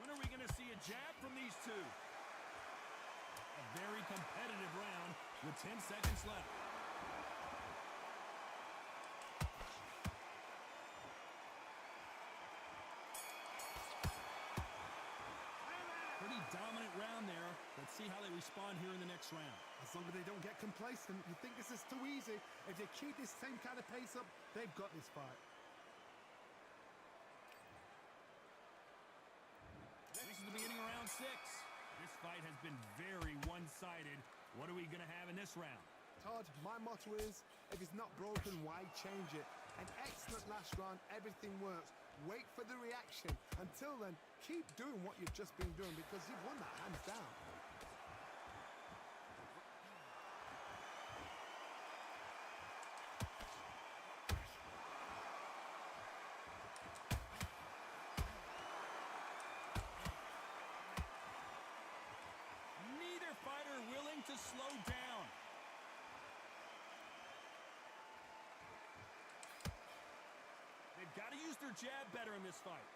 When are we going to see a jab from these two? A very competitive round with 10 seconds left. Pretty dominant round there. Let's see how they respond here in the next round. As long as they don't get complacent, you think this is too easy. If they keep this same kind of pace up, they've got this fight. This is the beginning of round 6. This fight has been very one-sided. What are we going to have in this round? Todd, my motto is, if it's not broken, why change it? An excellent last round, everything works. Wait for the reaction. Until then, keep doing what you've just been doing because you've won that hands down. Neither fighter willing to slow down. They've got to use their jab better in this fight.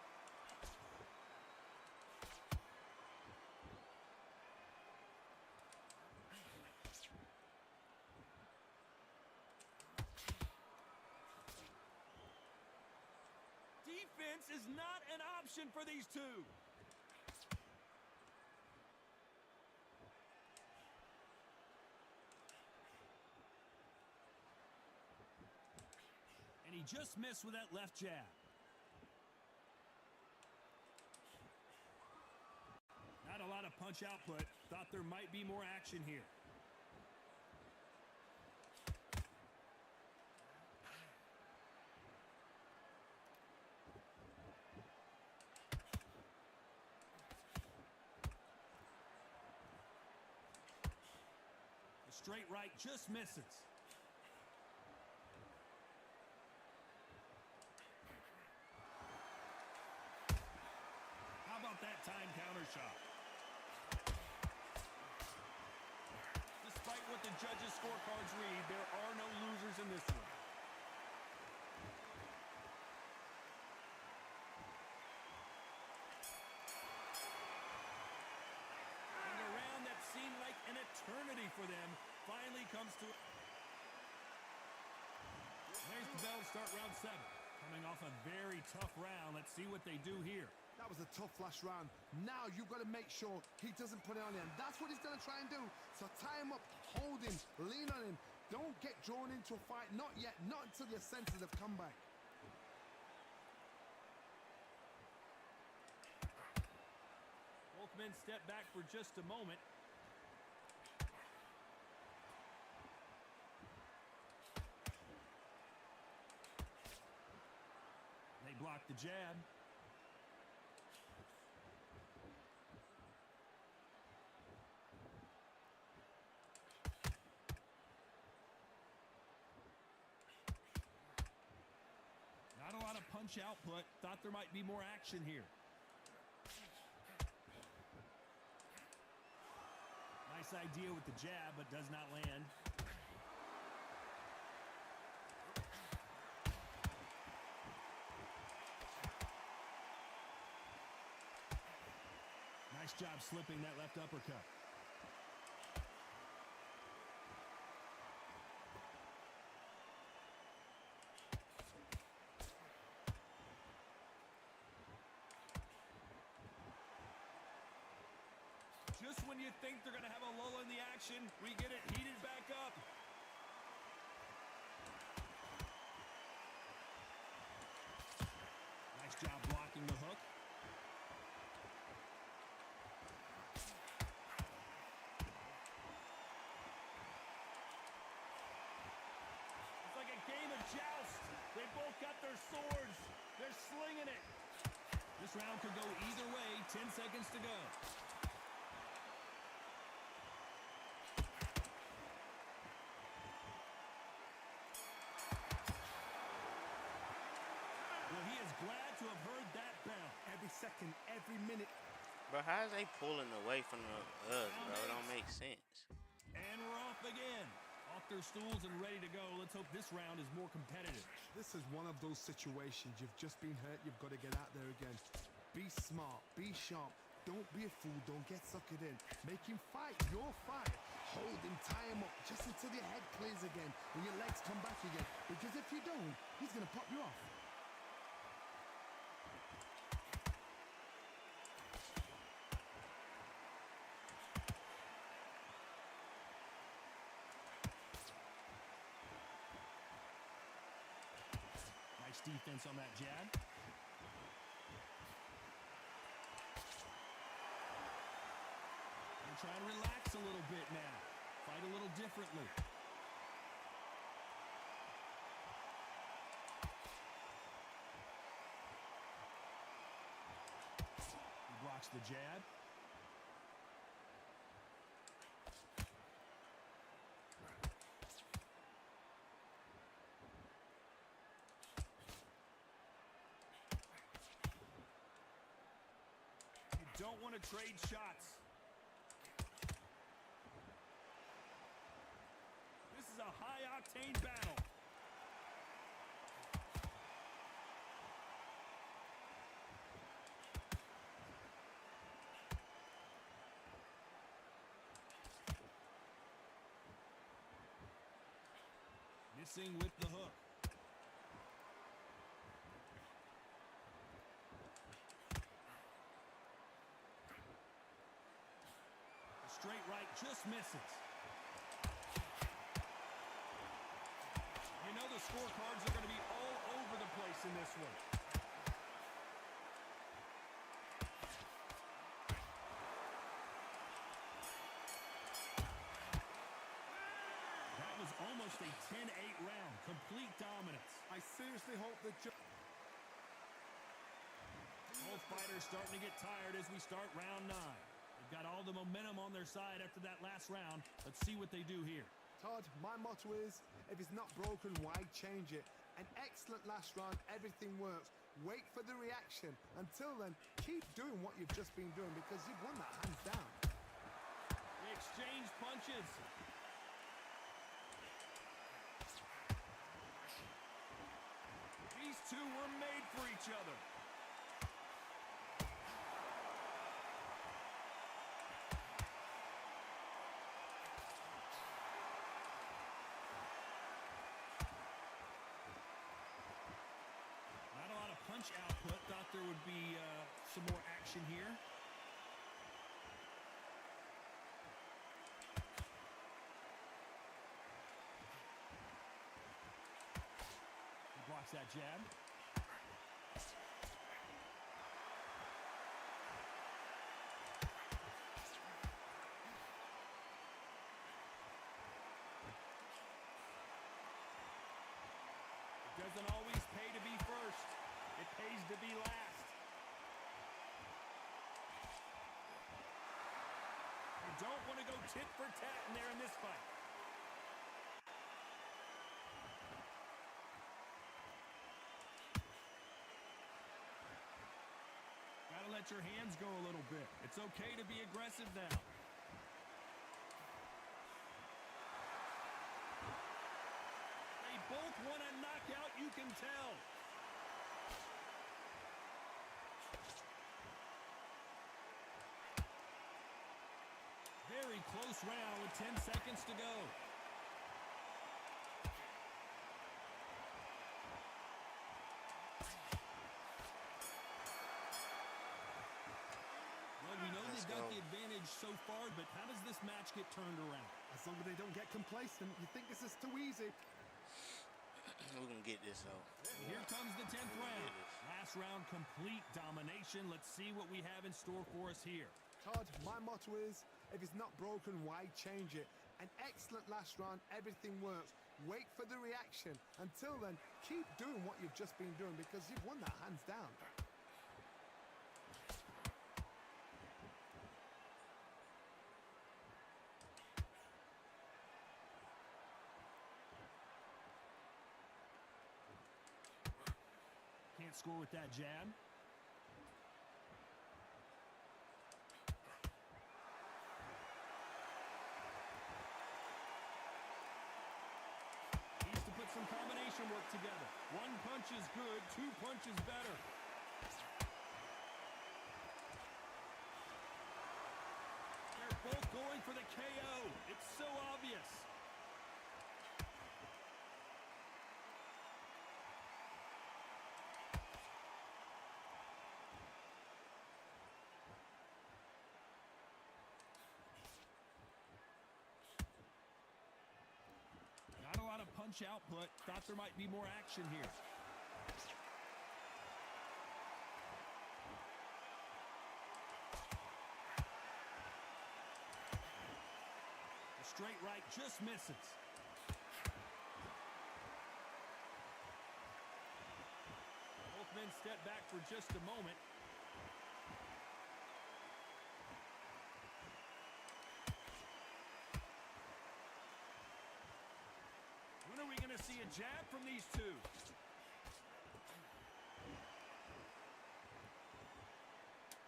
Defense is not an option for these two. And he just missed with that left jab. Not a lot of punch output. Thought there might be more action here. The straight right just misses. How about that time counter shot? Despite what the judges' scorecards read, there are no losers in this one. And a round that seemed like an eternity for them finally comes to... There's the bell to start round 7. Coming off a very tough round. Let's see what they do here. That was a tough last round. Now you've got to make sure he doesn't put it on him. That's what he's going to try and do. So tie him up, hold him, lean on him. Don't get drawn into a fight. Not yet. Not until your senses have come back. Both men step back for just a moment. They block the jab. Not a lot of punch output. Thought there might be more action here. Nice idea with the jab, but does not land. Nice job slipping that left uppercut. Just when you think they're going to have a lull in the action, we get it heated back up. Nice job blocking the hook. It's like a game of joust. They both got their swords. They're slinging it. This round could go either way. 10 seconds to go. Well, he is glad to have heard that bell. Every second, every minute. Bro, how is they pulling away from us, bro? It don't make sense. And we're off again. Off their stools and ready to go. Let's hope this round is more competitive. This is one of those situations. You've just been hurt. You've got to get out there again. Be smart. Be sharp. Don't be a fool. Don't get suckered in. Make him fight your fight. Hold him, tie him up just until your head clears again and your legs come back again. Because if you don't, he's going to pop you off. Nice defense on that jab. They're trying to relax a little bit now. Fight a little differently. He blocks the jab. Don't want to trade shots. This is a high-octane battle. Missing with the hook. Straight right just misses. You know the scorecards are going to be all over the place in this one. That was almost a 10-8 round. Complete dominance. I seriously hope that Both fighters starting to get tired as we start round 9. Got all the momentum on their side after that last round. Let's see what they do here. Todd, my motto is, if it's not broken, why change it? An excellent last round, everything works. Wait for the reaction. Until then, keep doing what you've just been doing because you've won that hands down. They exchange punches. These two were made for each other. Punch output. Thought there would be some more action here. He blocks that jab. It doesn't always pay to be first. It pays to be last. You don't want to go tit for tat in there in this fight. Gotta let your hands go a little bit. It's okay to be aggressive now. They both want a knockout, you can tell. Very close round with 10 seconds to go. Well, we know they've got the advantage so far, but how does this match get turned around? As long as they don't get complacent, you think this is too easy. We're going to get this, though. Here comes the 10th round. Last round, complete domination. Let's see what we have in store for us here. Todd, my motto is, if it's not broken, why change it? An excellent last round, everything works. Wait for the reaction. Until then, keep doing what you've just been doing because you've won that hands down. can't score with that jab. Needs to put some combination work together. One punch is good, two punches better. They're both going for the KO. It's so obvious. Not a lot of punch output. Thought there might be more action here. The straight right just misses. Both men step back for just a moment. When are we going to see a jab from these two?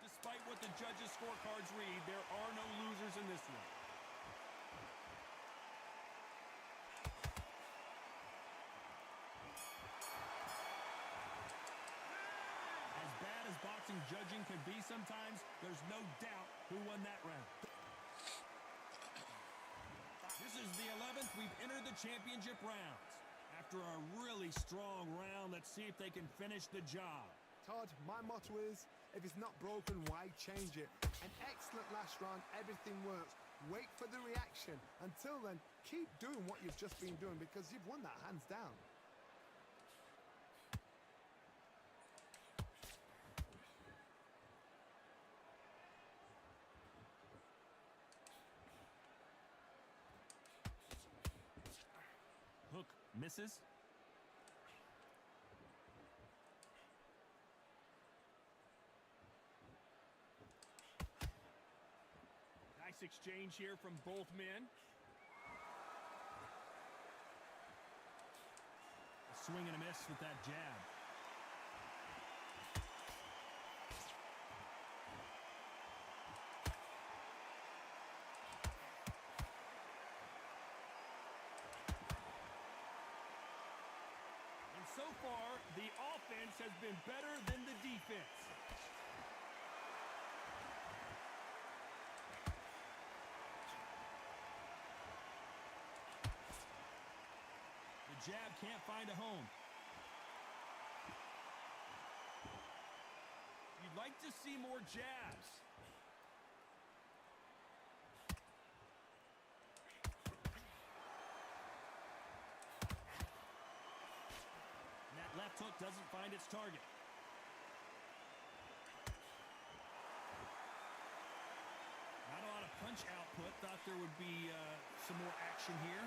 Despite what the judges' scorecards read, there are no losers in this one. As bad as boxing judging can be sometimes, there's no doubt who won that round. This is the 11th we've entered the championship rounds. After a really strong round, let's see if they can finish the job. Todd, my motto is, if it's not broken, why change it? An excellent last round, everything works. Wait for the reaction. Until then, keep doing what you've just been doing because you've won that hands down. Hook misses. Nice exchange here from both men. A swing and a miss with that jab. And so far, the offense has been better than the defense. The jab can't find a home. You'd like to see more jabs. And that left hook doesn't find its target. Not a lot of punch output. Thought there would be some more action here.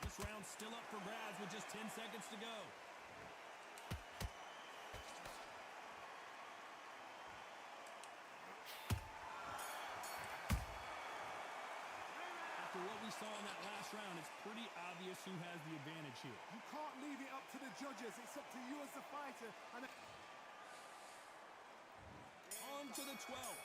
This round's still up for grabs with just 10 seconds to go. After what we saw in that last round, it's pretty obvious who has the advantage here. You can't leave it up to the judges. It's up to you as the fighter. And On to the 12th.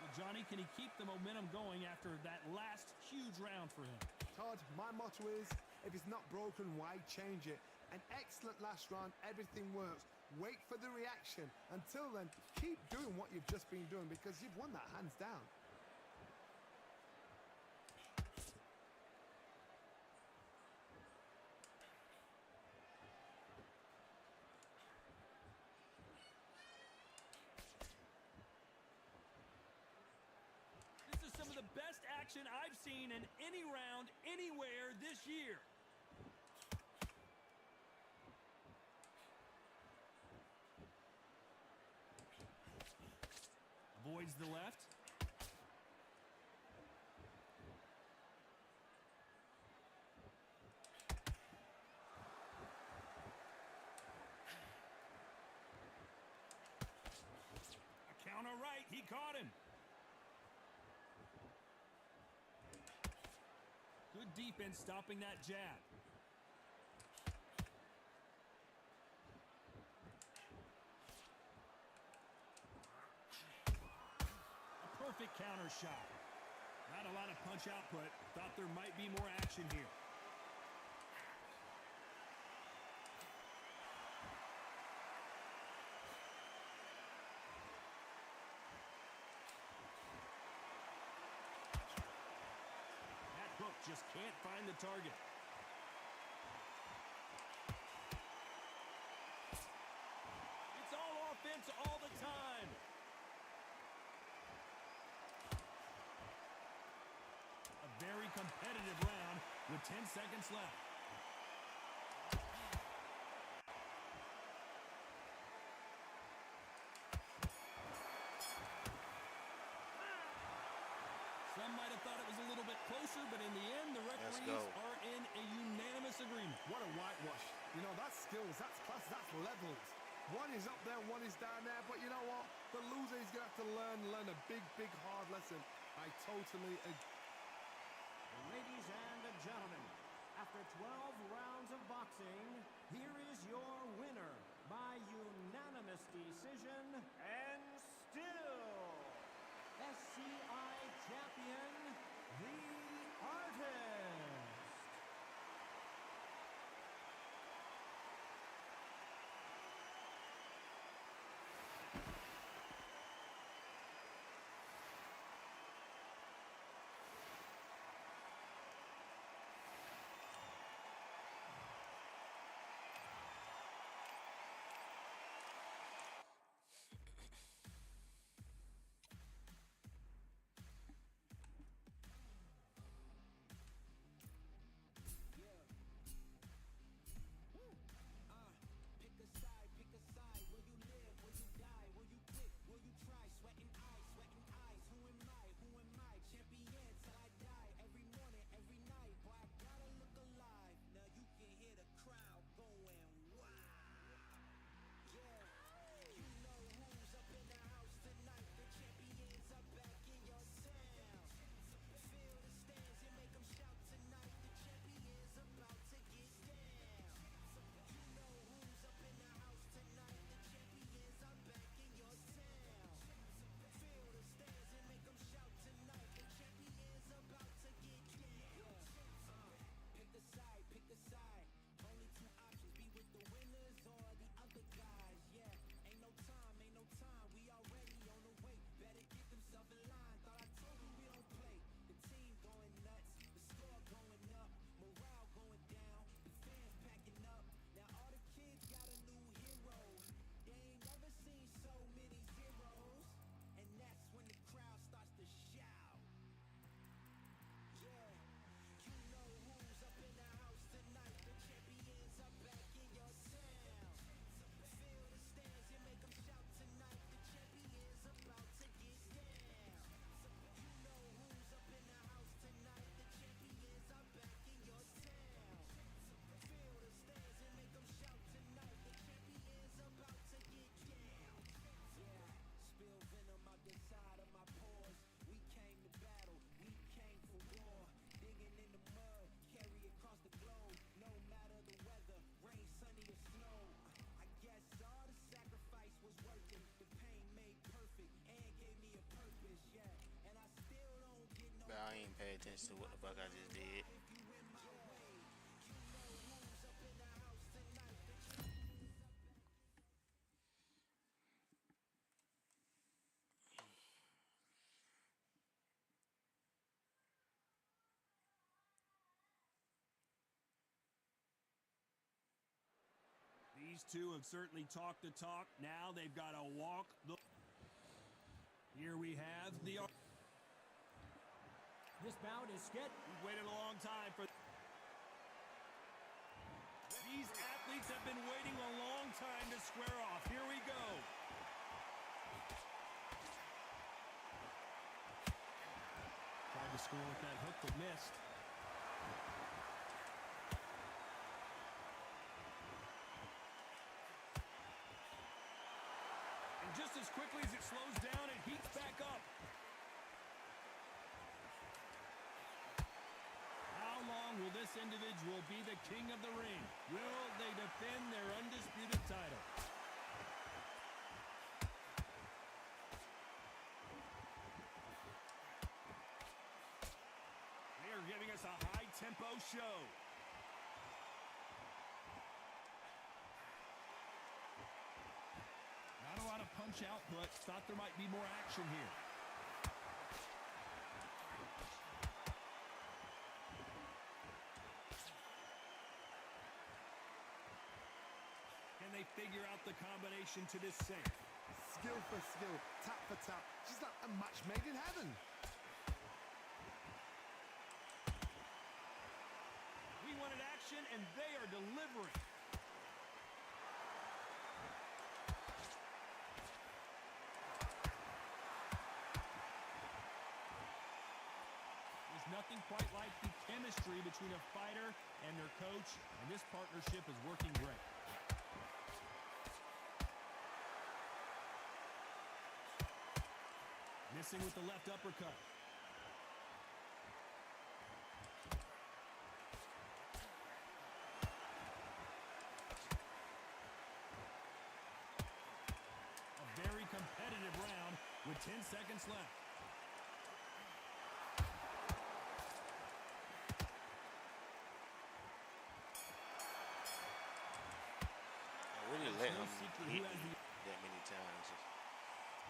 Well, Johnny, can he keep the momentum going after that last huge round for him? Todd, my motto is, if it's not broken, why change it? An excellent last round, everything works. Wait for the reaction. Until then, keep doing what you've just been doing because you've won that hands down. This is some of the best action I've seen in any round, anywhere this year. Avoids the left. A counter right, he caught him. Good defense stopping that jab. perfect counter shot. Not a lot of punch output. Thought there might be more action here. That hook just can't find the target. It's all offense all the time. A very competitive round with 10 seconds left. Some might have thought it was a little bit closer, but in the end, the referees are in a unanimous agreement. What a whitewash. You know, that's skills, that's class, that's levels. One is up there, one is down there, but you know what? The loser is going to have to learn a big, big, hard lesson. I totally agree. Ladies and gentlemen, after 12 rounds of boxing, here is your winner by unanimous decision and still SCI champion, the Artist. I ain't pay attention to what the fuck I just did. These two have certainly talked the talk. Now they've got to walk the... Here we have the... This bout is scheduled. We've waited a long time for... These athletes have been waiting a long time to square off. Here we go. Tried to score with that hook, but missed. And just as quickly as it slows down, it heats back up. How long will this individual be the king of the ring? Will they defend their undisputed title? up-tempo show. Not a lot of punch output. Thought there might be more action here. Can they figure out the combination to this sink? Skill for skill, tap for tap. She's like a match made in heaven. We wanted action, and they are delivering. There's nothing quite like the chemistry between a fighter and their coach, and this partnership is working great. Missing with the left uppercut. A very competitive round with 10 seconds left. I really let No him secret hit who has me the that many times.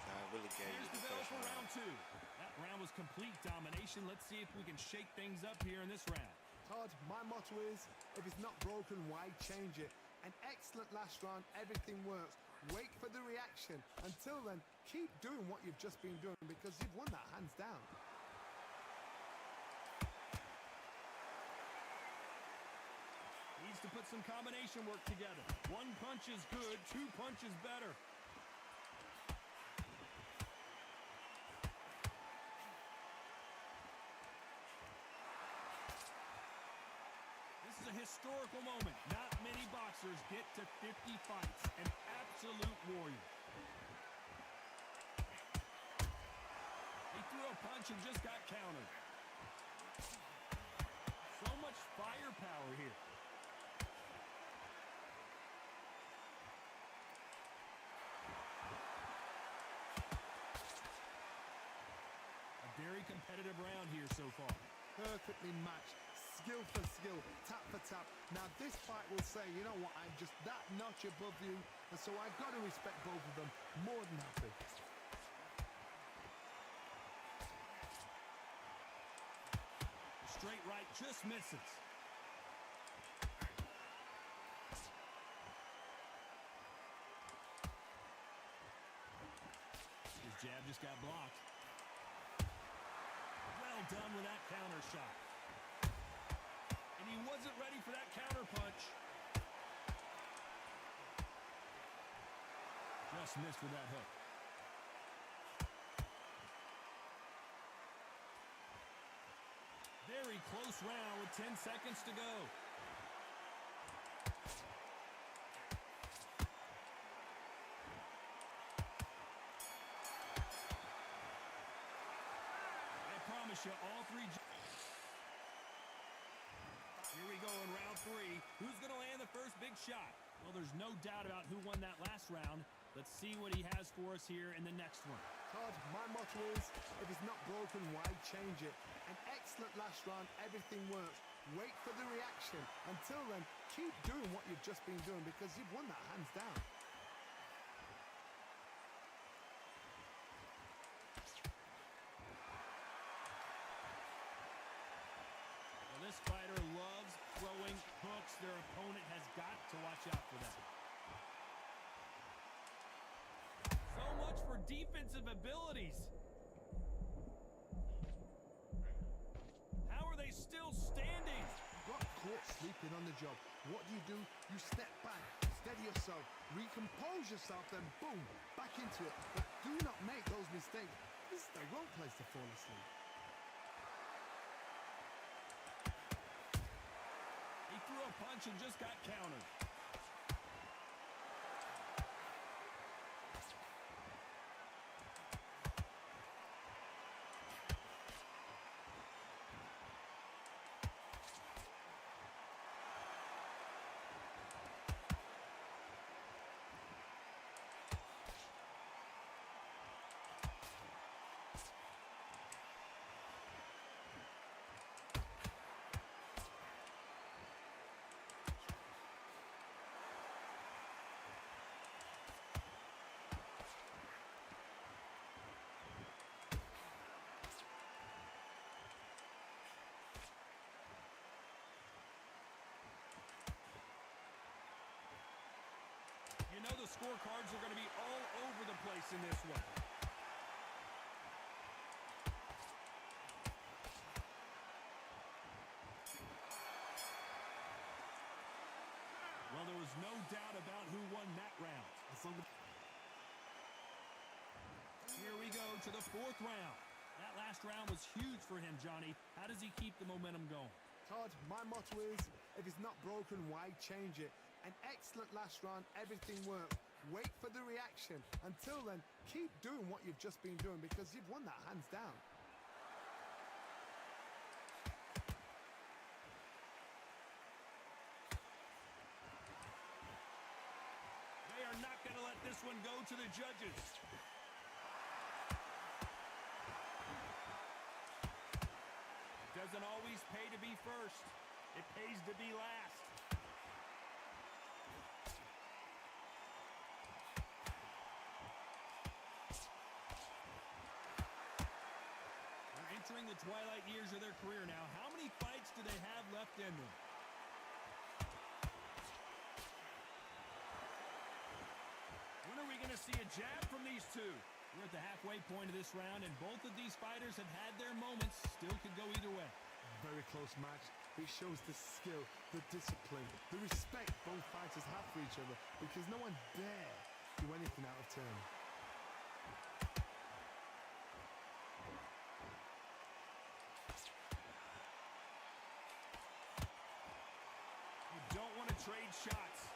I really gave Here's it the the bell first for round. round two. That round was complete domination. Let's see if we can shake things up here in this round. Todd, my motto is, if it's not broken, why change it? An excellent last round, everything works. Wait for the reaction. Until then, keep doing what you've just been doing because you've won that hands down. Needs to put some combination work together. One punch is good, two punches better. This is a historical moment. Not many boxers get to 50 fights. An absolute warrior. He threw a punch and just got countered. So much firepower here. A very competitive round here so far. Perfectly matched, skill for skill, tap for tap. Now this fight will say, you know what, I'm just that notch above you, and so I've got to respect both of them more than happy. The straight right just misses. His jab just got blocked. Well done with that counter shot. And he wasn't ready for that counter punch. Just missed with that hook. Very close round with 10 seconds to go. I promise you, all three. Here we go in round three. Who's going to land the first big shot? Well, there's no doubt about who won that last round. Let's see what he has for us here in the next one. Todd, my motto is, if it's not broken, why change it? An excellent last round, everything works. Wait for the reaction. Until then, keep doing what you've just been doing because you've won that hands down. Well, this fighter loves throwing hooks. Their opponent has got to watch out for that. So much for defensive abilities. How are they still standing? Got caught sleeping on the job. What do? You step back, steady yourself, recompose yourself, then boom, back into it. But do not make those mistakes. This is the wrong place to fall asleep. He threw a punch and just got countered. scorecards are going to be all over the place in this one. Well, there was no doubt about who won that round. Here we go to the fourth round. That last round was huge for him, Johnny. How does he keep the momentum going? Todd, my motto is, if it's not broken, why change it? An excellent last round, everything worked. Wait for the reaction. Until then, keep doing what you've just been doing because you've won that hands down. They are not going to let this one go to the judges. Doesn't always pay to be first. It pays to be last. They're entering the twilight years of their career now. How many fights do they have left in them? When are we going to see a jab from these two? We're at the halfway point of this round, and both of these fighters have had their moments. Still could go either way. Very close match. It shows the skill, the discipline, the respect both fighters have for each other because no one dare do anything out of turn. You don't want to trade shots.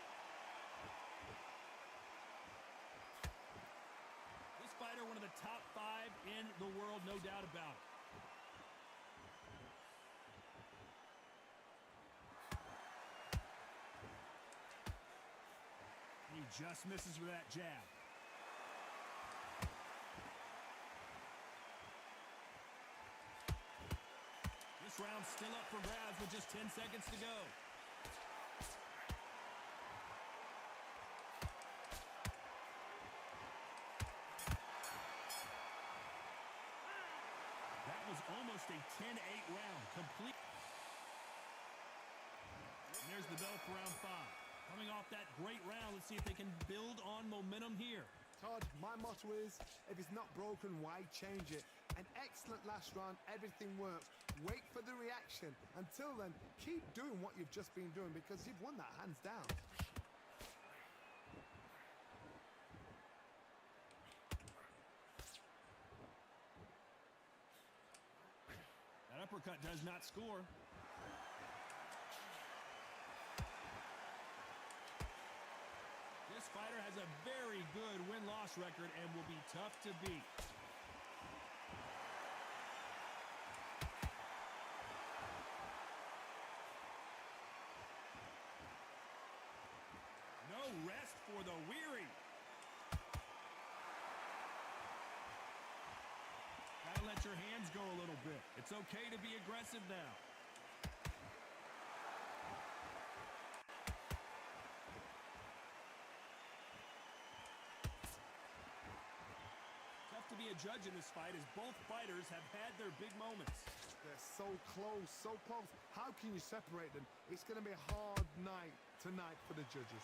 This fighter, one of the top 5 in the world, no doubt about it. He just misses with that jab. This round's still up for grabs with just 10 seconds to go. That was almost a 10-8 round. Complete. And there's the bell for round 5. Coming off that great round, let's see if they can build on momentum here. Todd, my motto is, if it's not broken, why change it? An excellent last round, everything worked. Wait for the reaction. Until then, keep doing what you've just been doing because you've won that hands down. That uppercut does not score. This fighter has a very good win-loss record and will be tough to beat. No rest for the weary. Gotta let your hands go a little bit. It's okay to be aggressive now. Tough to be a judge in this fight as both fighters have had their big moments. They're so close, so close. How can you separate them? It's going to be a hard night tonight for the judges.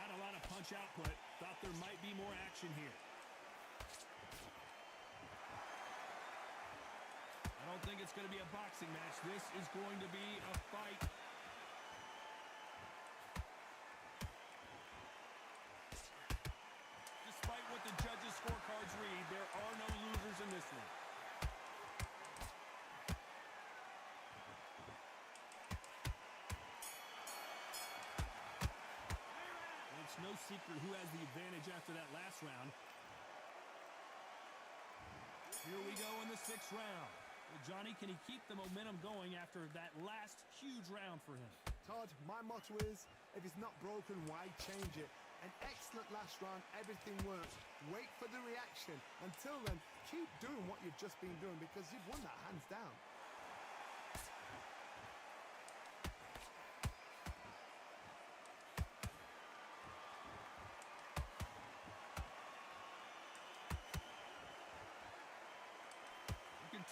Not a lot of punch output. Thought there might be more action here. I don't think it's going to be a boxing match. This is going to be a fight. Despite what the judges' scorecards read, there are no losers in this one. It's no secret who has the advantage after that last round. Here we go in the 6th round. Well, Johnny, can he keep the momentum going after that last huge round for him? Todd, my motto is, if it's not broken, why change it? An excellent last round, everything worked. Wait for the reaction. Until then, keep doing what you've just been doing because you've won that hands down.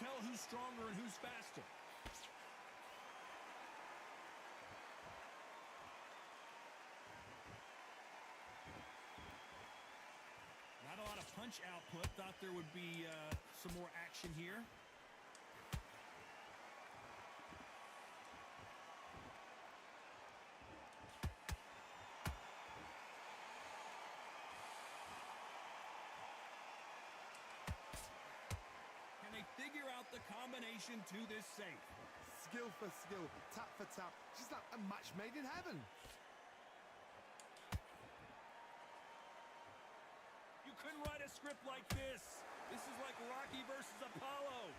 tell who's stronger and who's faster. Not a lot of punch output. Thought there would be some more action here. Can they figure out the combination to this safe? Skill for skill, tap for tap. Just like a match made in heaven. You couldn't write a script like this. This is like Rocky versus Apollo.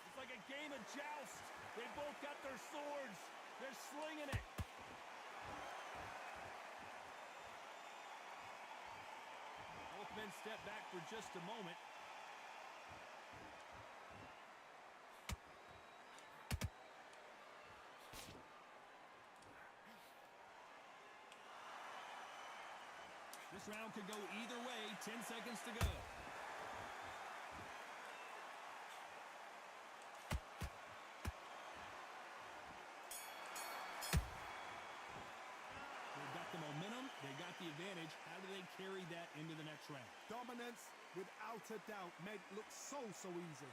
It's like a game of joust. They both got their swords. They're slinging it. Both men step back for just a moment. This round could go either way. 10 seconds to go. They've got the momentum. They got the advantage. How do they carry that into the next round? Dominance, without a doubt, made it look so easy.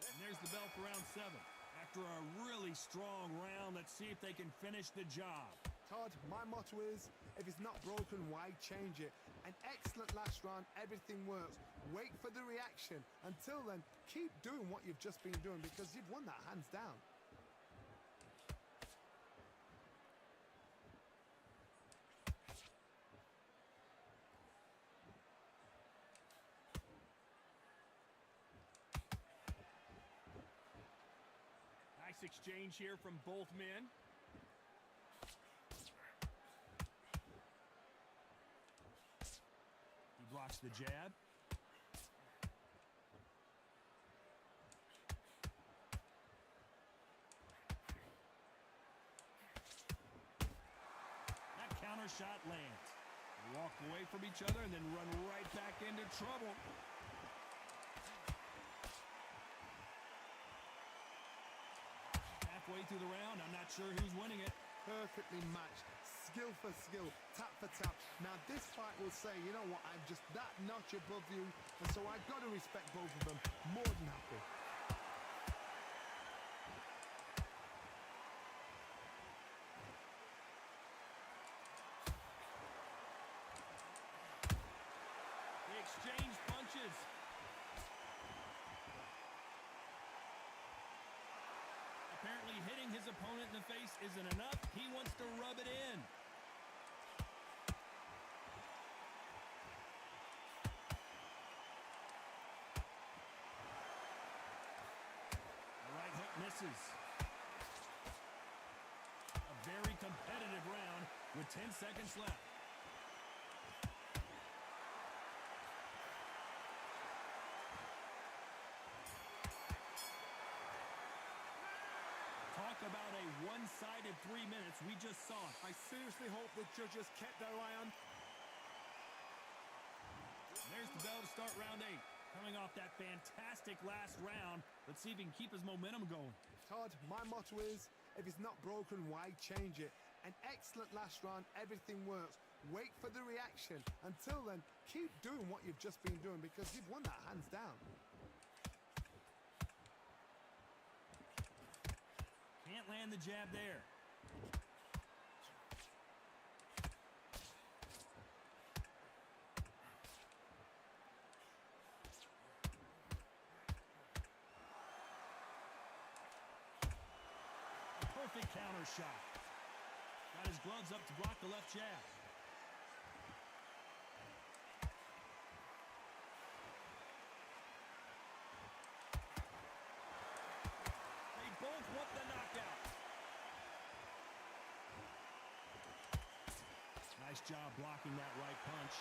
And there's the bell for round 7. After a really strong round, let's see if they can finish the job. Todd, my motto is, if it's not broken, why change it? An excellent last round, everything works. Wait for the reaction. Until then, keep doing what you've just been doing because you've won that hands down. Nice exchange here from both men. He blocks the jab. That counter shot lands. They walk away from each other and then run right back into trouble. Halfway through the round, I'm not sure who's winning it. Perfectly matched, skill for skill, tap for tap. Now this fight will say, you know what, I'm just that notch above you, and so I've got to respect both of them. More than happy. They exchange punches. Apparently hitting his opponent in the face isn't enough. He wants to rub it in. The right hook misses. A very competitive round with 10 seconds left. Talk about a one-sided 3 minutes. We just saw it. I seriously hope the judges kept their eye on. There's the bell to start round 8. Coming off that fantastic last round, let's see if he can keep his momentum going. Todd, my motto is, if it's not broken, why change it? An excellent last round, everything works. Wait for the reaction. Until then, keep doing what you've just been doing because you've won that hands down. Can't land the jab there. A perfect counter shot. Got his gloves up to block the left jab. They both want the knockout. Nice job blocking that right punch.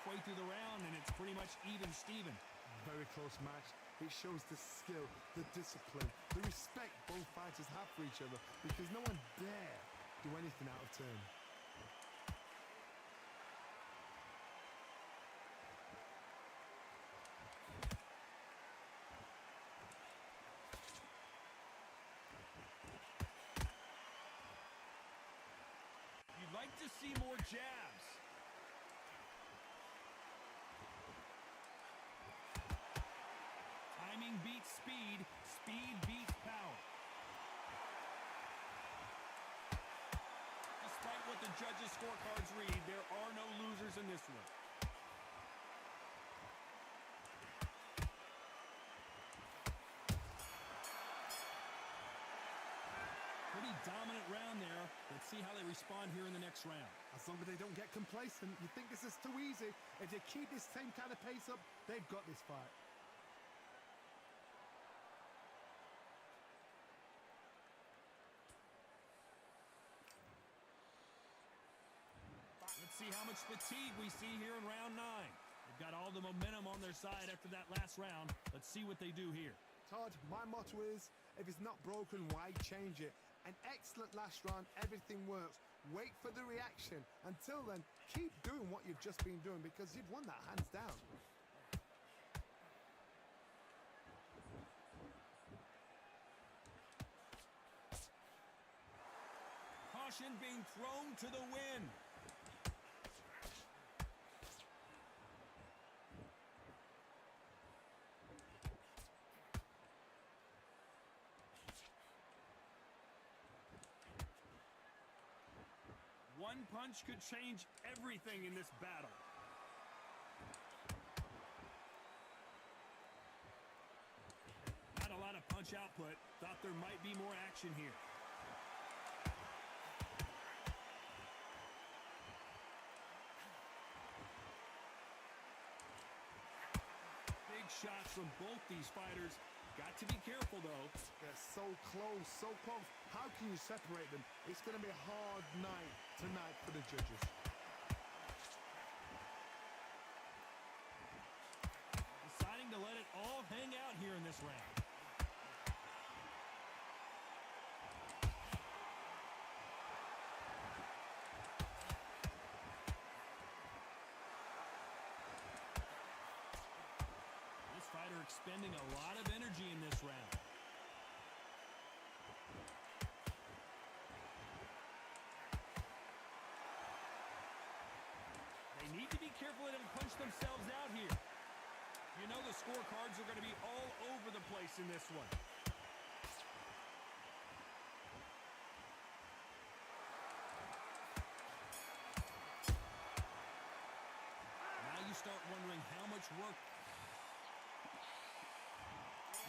halfway through the round, and it's pretty much even Steven. Very close match. It shows the skill, the discipline, the respect both fighters have for each other because no one dare do anything out of turn. You'd like to see more jabs. Timing beats speed, speed beats power. Despite what the judges' scorecards read, there are no losers in this one. Pretty dominant round there. Let's see how they respond here in the next round. As long as they don't get complacent, you think this is too easy. If they keep this same kind of pace up, they've got this fight. Let's see how much fatigue we see here in round 9. They've got all the momentum on their side after that last round. Let's see what they do here. Todd, my motto is, if it's not broken, why change it? An excellent last round, everything works. Wait for the reaction. Until then, keep doing what you've just been doing because you've won that hands down. Caution being thrown to the wind. One punch could change everything in this battle. Not a lot of punch output. Thought there might be more action here. Big shots from both these fighters. Got to be careful, though. They're so close, so close. How can you separate them? It's going to be a hard night tonight for the judges. Deciding to let it all hang out here in this round. This fighter expending a lot of energy in this round. They need to be careful they don't punch themselves out here. You know the scorecards are going to be all over the place in this one. Now you start wondering how much work.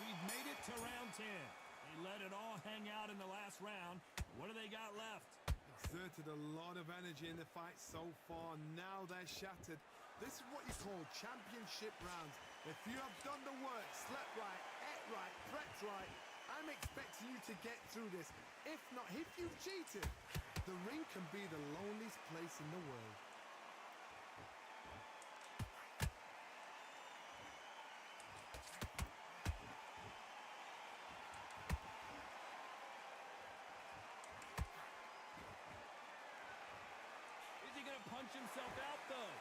We've made it to round 10. They let it all hang out in the last round. What do they got left? Exerted a lot of energy in the fight so far. Now they're shattered. This is what you call championship rounds. If you have done the work, slept right, ate right, prepped right, I'm expecting you to get through this. If not, if you've cheated, the ring can be the loneliest place in the world. Is he going to punch himself out, though?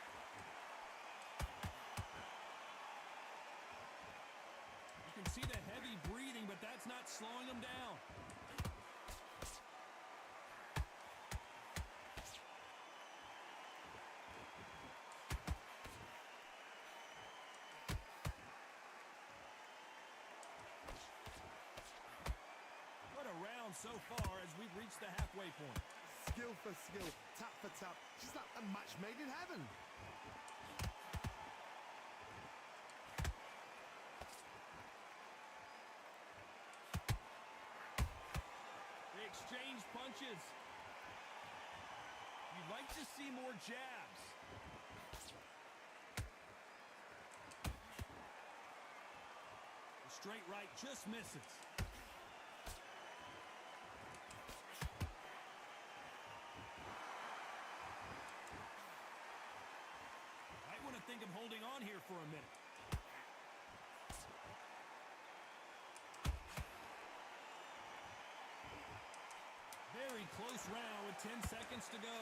You can see the heavy breathing, but that's not slowing him down. What a round so far as we've reached the halfway point. Skill for skill, tap for tap, just like a match made in heaven. They exchange punches. You'd like to see more jabs. The straight right just misses. Right when it think of holding on here for a minute. Very close round with 10 seconds to go.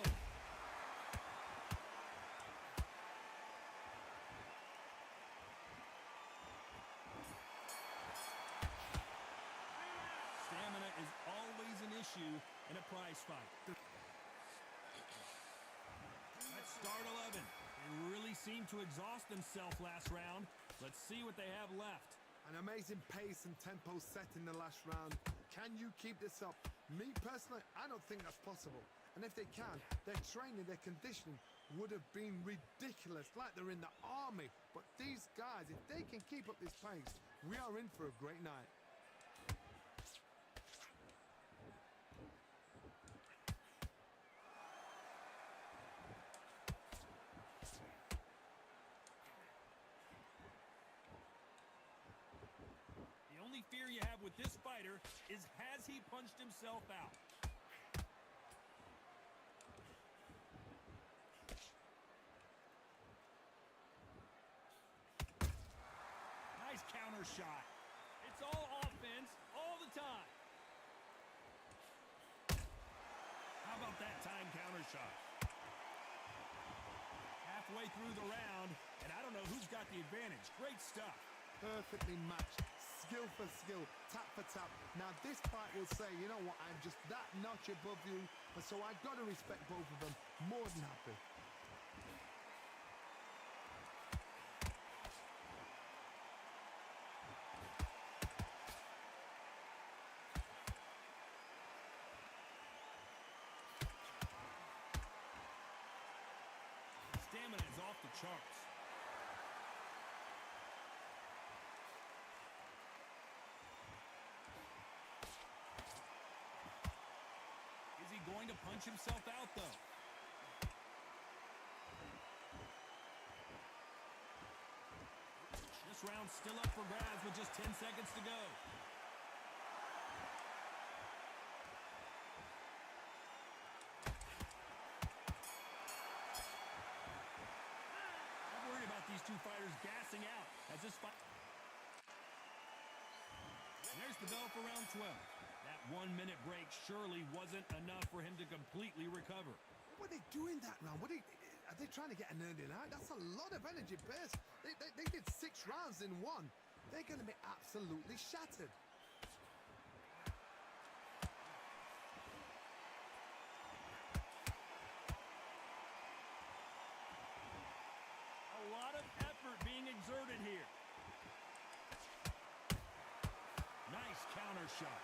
Stamina is always an issue in a prize fight. Let's start 11. They really seem to exhaust themselves last round. Let's see what they have left. An amazing pace and tempo set in the last round. Can you keep this up? Me personally, I don't think that's possible. And if they can, their training, their conditioning would have been ridiculous, like they're in the army. But these guys, if they can keep up this pace, we are in for a great night. The only fear you have with this fighter is, has he punched himself out? Nice counter shot. It's all offense all the time. How about that time counter shot? Halfway through the round, and I don't know who's got the advantage. Great stuff. Perfectly matched, skill for skill, tap for tap. Now this fight will say, you know what, I'm just that notch above you, and so I've got to respect both of them. More than happy. Stamina is off the charts. Is he going to punch himself out, though? This round's still up for grabs with just 10 seconds to go. I'm worried about these two fighters gassing out as this fight. And there's the bell for round 12. That 1 minute break surely wasn't enough for him to completely recover. What are they doing that round? Are they trying to get an early night? That's a lot of energy burst. They did 6 rounds in one. They're going to be absolutely shattered. A lot of effort being exerted here. Nice counter shot.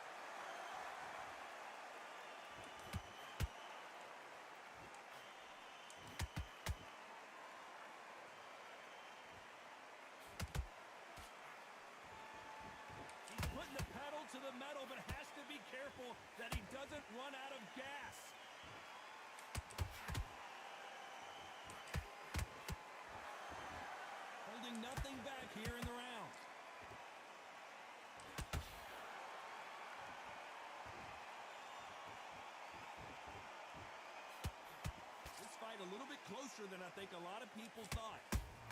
He's putting the pedal to the metal, but has to be careful that he doesn't run out of gas. Holding nothing back here in the round. This fight a little bit closer than I think a lot of people thought.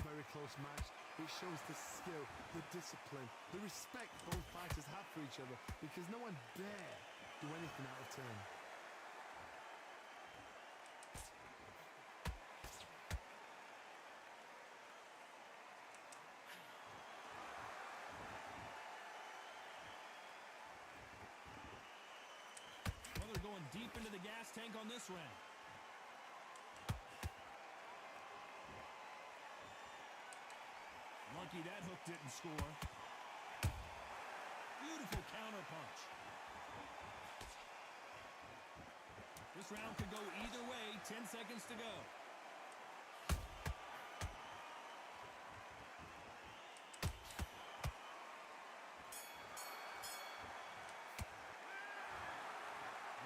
Very close match. It shows the skill, the discipline, the respect both fighters have for each other, because no one dare do anything out of turn. Well, they're going deep into the gas tank on this round. Lucky that hook didn't score. Beautiful counter punch. This round could go either way. 10 seconds to go.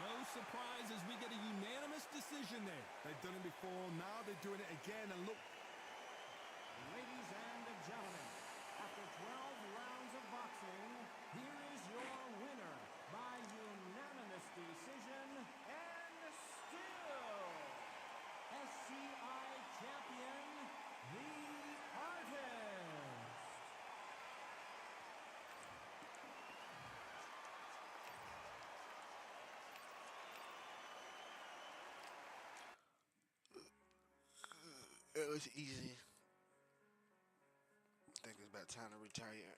No surprise as we get a unanimous decision there. They've done it before, now they're doing it again, and look. Ladies and gentlemen, after 12 rounds of boxing, here is your winner by unanimous decision and still SCI champion, the It was easy. I think it's about time to retire.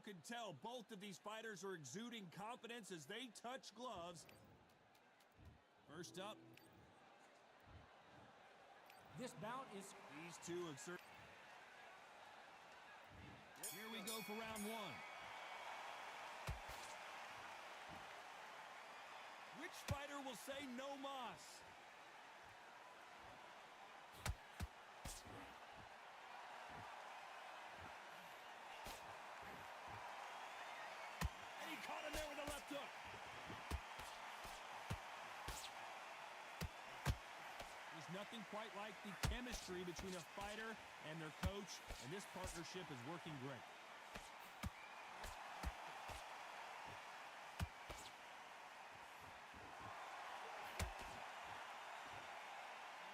can tell both of these fighters are exuding confidence as they touch gloves. First up. This bout is... These two exert... Here we go for round one. Which fighter will say no mas? And he caught him there with a left hook. There's nothing quite like the chemistry between a fighter and their coach, and this partnership is working great.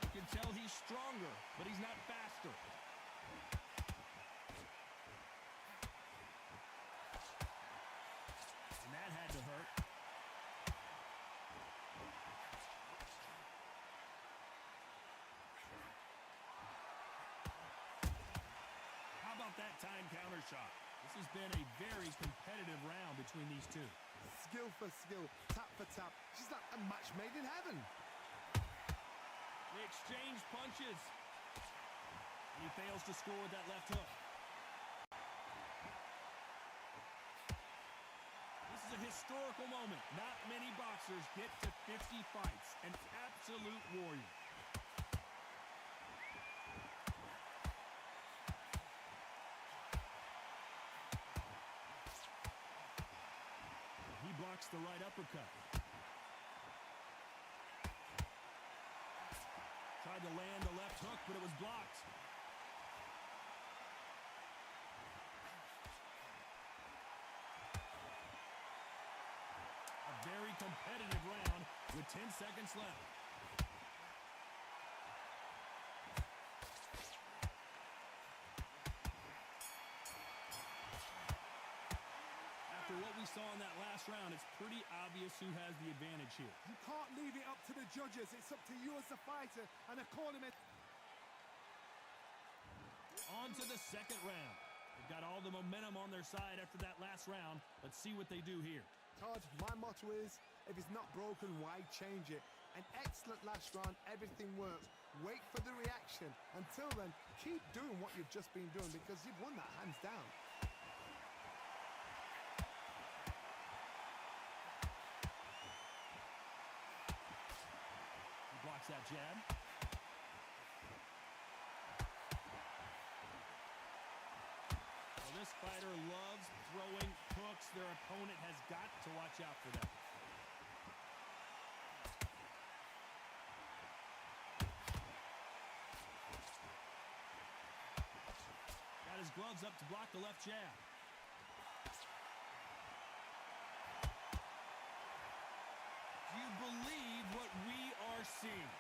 You can tell he's stronger, but he's not faster. And that had to hurt. How about that time counter shot? This has been a very competitive round between these two. Skill for skill, tap for tap. She's like a match made in heaven. They exchange punches. He fails to score with that left hook. This is a historical moment. Not many boxers get to 50 fights. An absolute warrior. He blocks the right uppercut. Tried to land the left hook, but it was blocked. A very competitive round with 10 seconds left. After what we saw in that last round, it's pretty obvious who has the advantage here. You can't leave it up to the judges. It's up to you as the fighter and a cornerman. On to the second round. They've got all the momentum on their side after that last round. Let's see what they do here. Todd, my motto is, if it's not broken, why change it? An excellent last round, everything works. Wait for the reaction. Until then, keep doing what you've just been doing because you've won that hands down. He blocks that jab. Well, this fighter loves throwing hooks. Their opponent has got to watch out for that. Got his gloves up to block the left jab. Do you believe what we are seeing?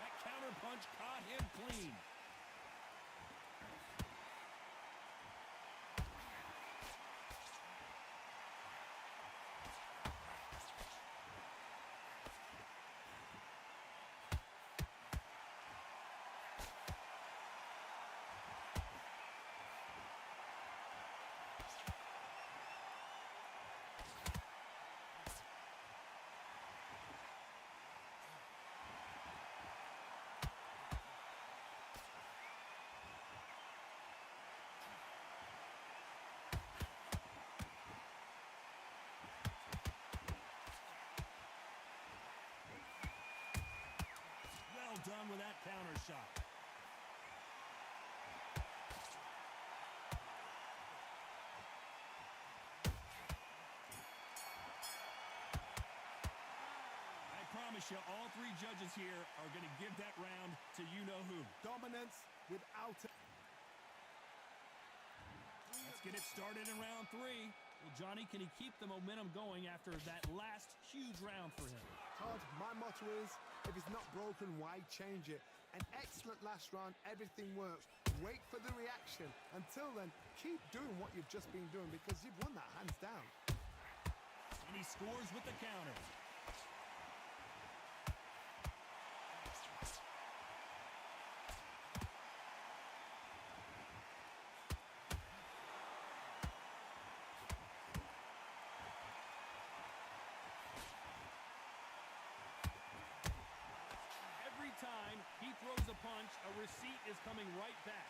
That counter punch caught him clean. Well done with that counter shot. I promise you, all three judges here are going to give that round to you-know-who. Dominance without it. Let's get it started in round three. Well, Johnny, can he keep the momentum going after that last huge round for him? Todd, my motto is, if it's not broken, why change it? An excellent last round, everything works. Wait for the reaction. Until then, keep doing what you've just been doing because you've won that hands down. And he scores with the counter. He throws a punch. A receipt is coming right back.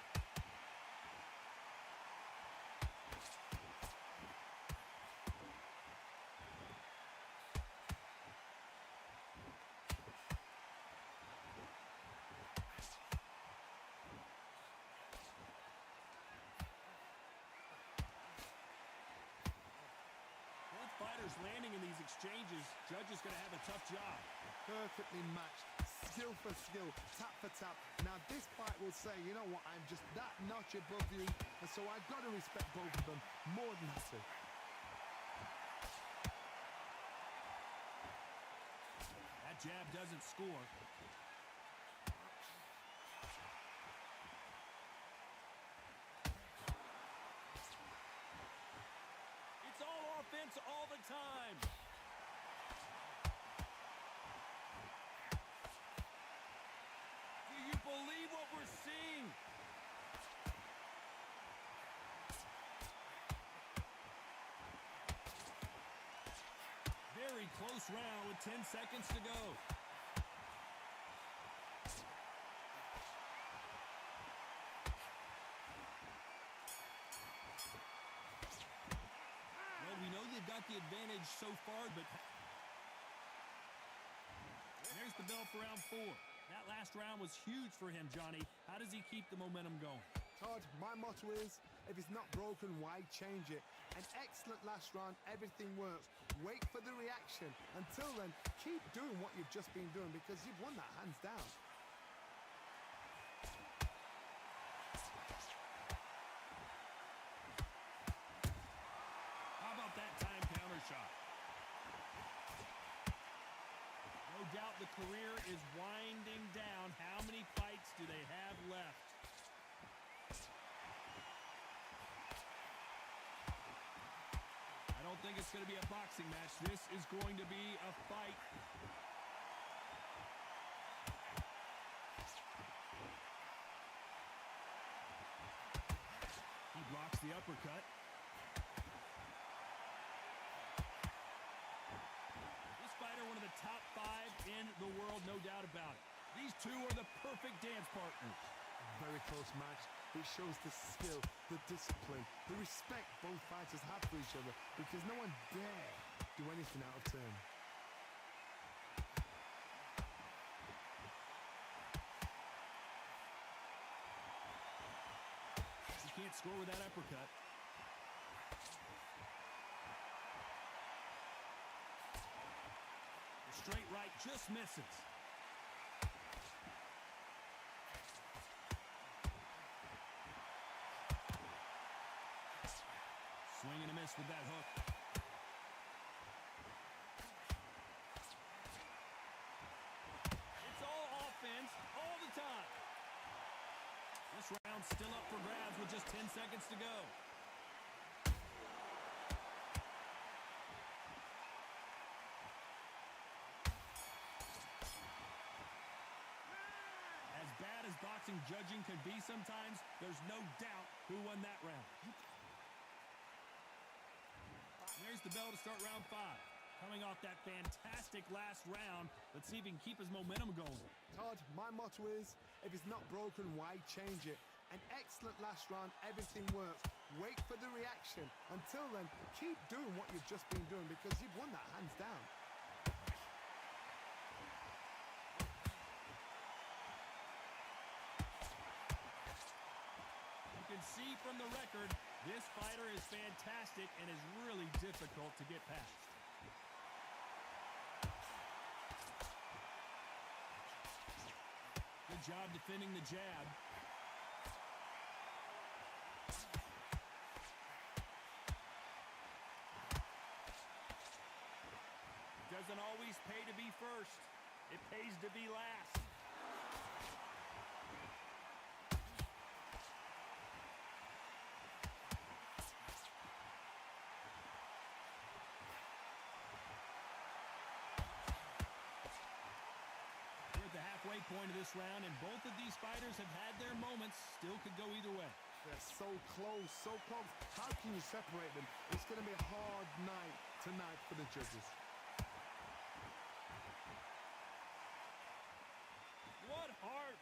Both fighters landing in these exchanges. Judge is going to have a tough job. Perfectly matched, skill for skill, tap for tap. Now this fight will say, you know what, I'm just that notch above you, and so I've got to respect both of them more than happy. That jab doesn't score. It's all offense all the time. Do you believe what we're seeing? Very close round with 10 seconds to go. Well, we know they've got the advantage so far, but there's the bell for round 4. That last round was huge for him, Johnny. How does he keep the momentum going? Todd, my motto is, if it's not broken, why change it? An excellent last round, everything works. Wait for the reaction. Until then, keep doing what you've just been doing because you've won that hands down. How about that time counter shot? No doubt the career is winding down. How many fights do they have left? I don't think it's going to be a boxing match. This is going to be a fight. He blocks the uppercut. This fighter, one of the top 5 in the world, no doubt about it. These two are the perfect dance partners. Very close match. It shows the skill, the discipline, the respect both fighters have for each other because no one dare do anything out of turn. He can't score with that uppercut. The straight right just misses. Swing and a miss with that hook. It's all offense all the time. This round's still up for grabs with just 10 seconds to go. As bad as boxing judging could be sometimes, there's no doubt who won that round. There's the bell to start round 5. Coming off that fantastic last round, let's see if he can keep his momentum going. Todd, my motto is, if it's not broken, why change it? An excellent last round, everything works. Wait for the reaction. Until then, keep doing what you've just been doing because you've won that hands down. You can see from the record, this fighter is fantastic and is really difficult to get past. Good job defending the jab. Doesn't always pay to be first. It pays to be last. We're at the halfway point of this round, and both of these fighters have had their moments. Still could go either way. They're so close, so close. How can you separate them? It's going to be a hard night tonight for the judges. What hard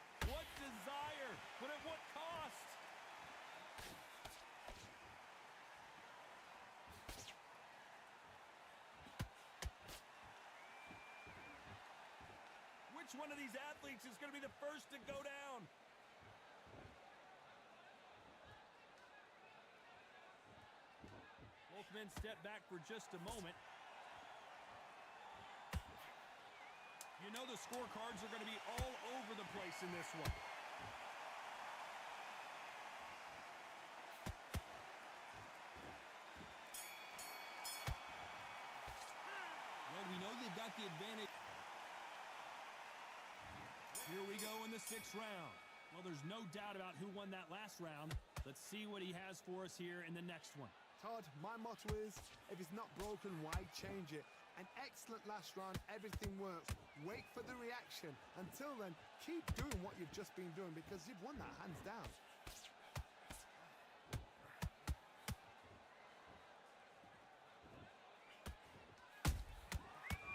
Which one of these athletes is going to be the first to go down? Both men step back for just a moment. You know the scorecards are going to be all over the place in this one. Well, we know they've got the advantage. Here we go in the 6th round. Well, there's no doubt about who won that last round. Let's see what he has for us here in the next one. Todd, my motto is, if it's not broken, why change it? An excellent last round, everything works. Wait for the reaction. Until then, keep doing what you've just been doing because you've won that hands down.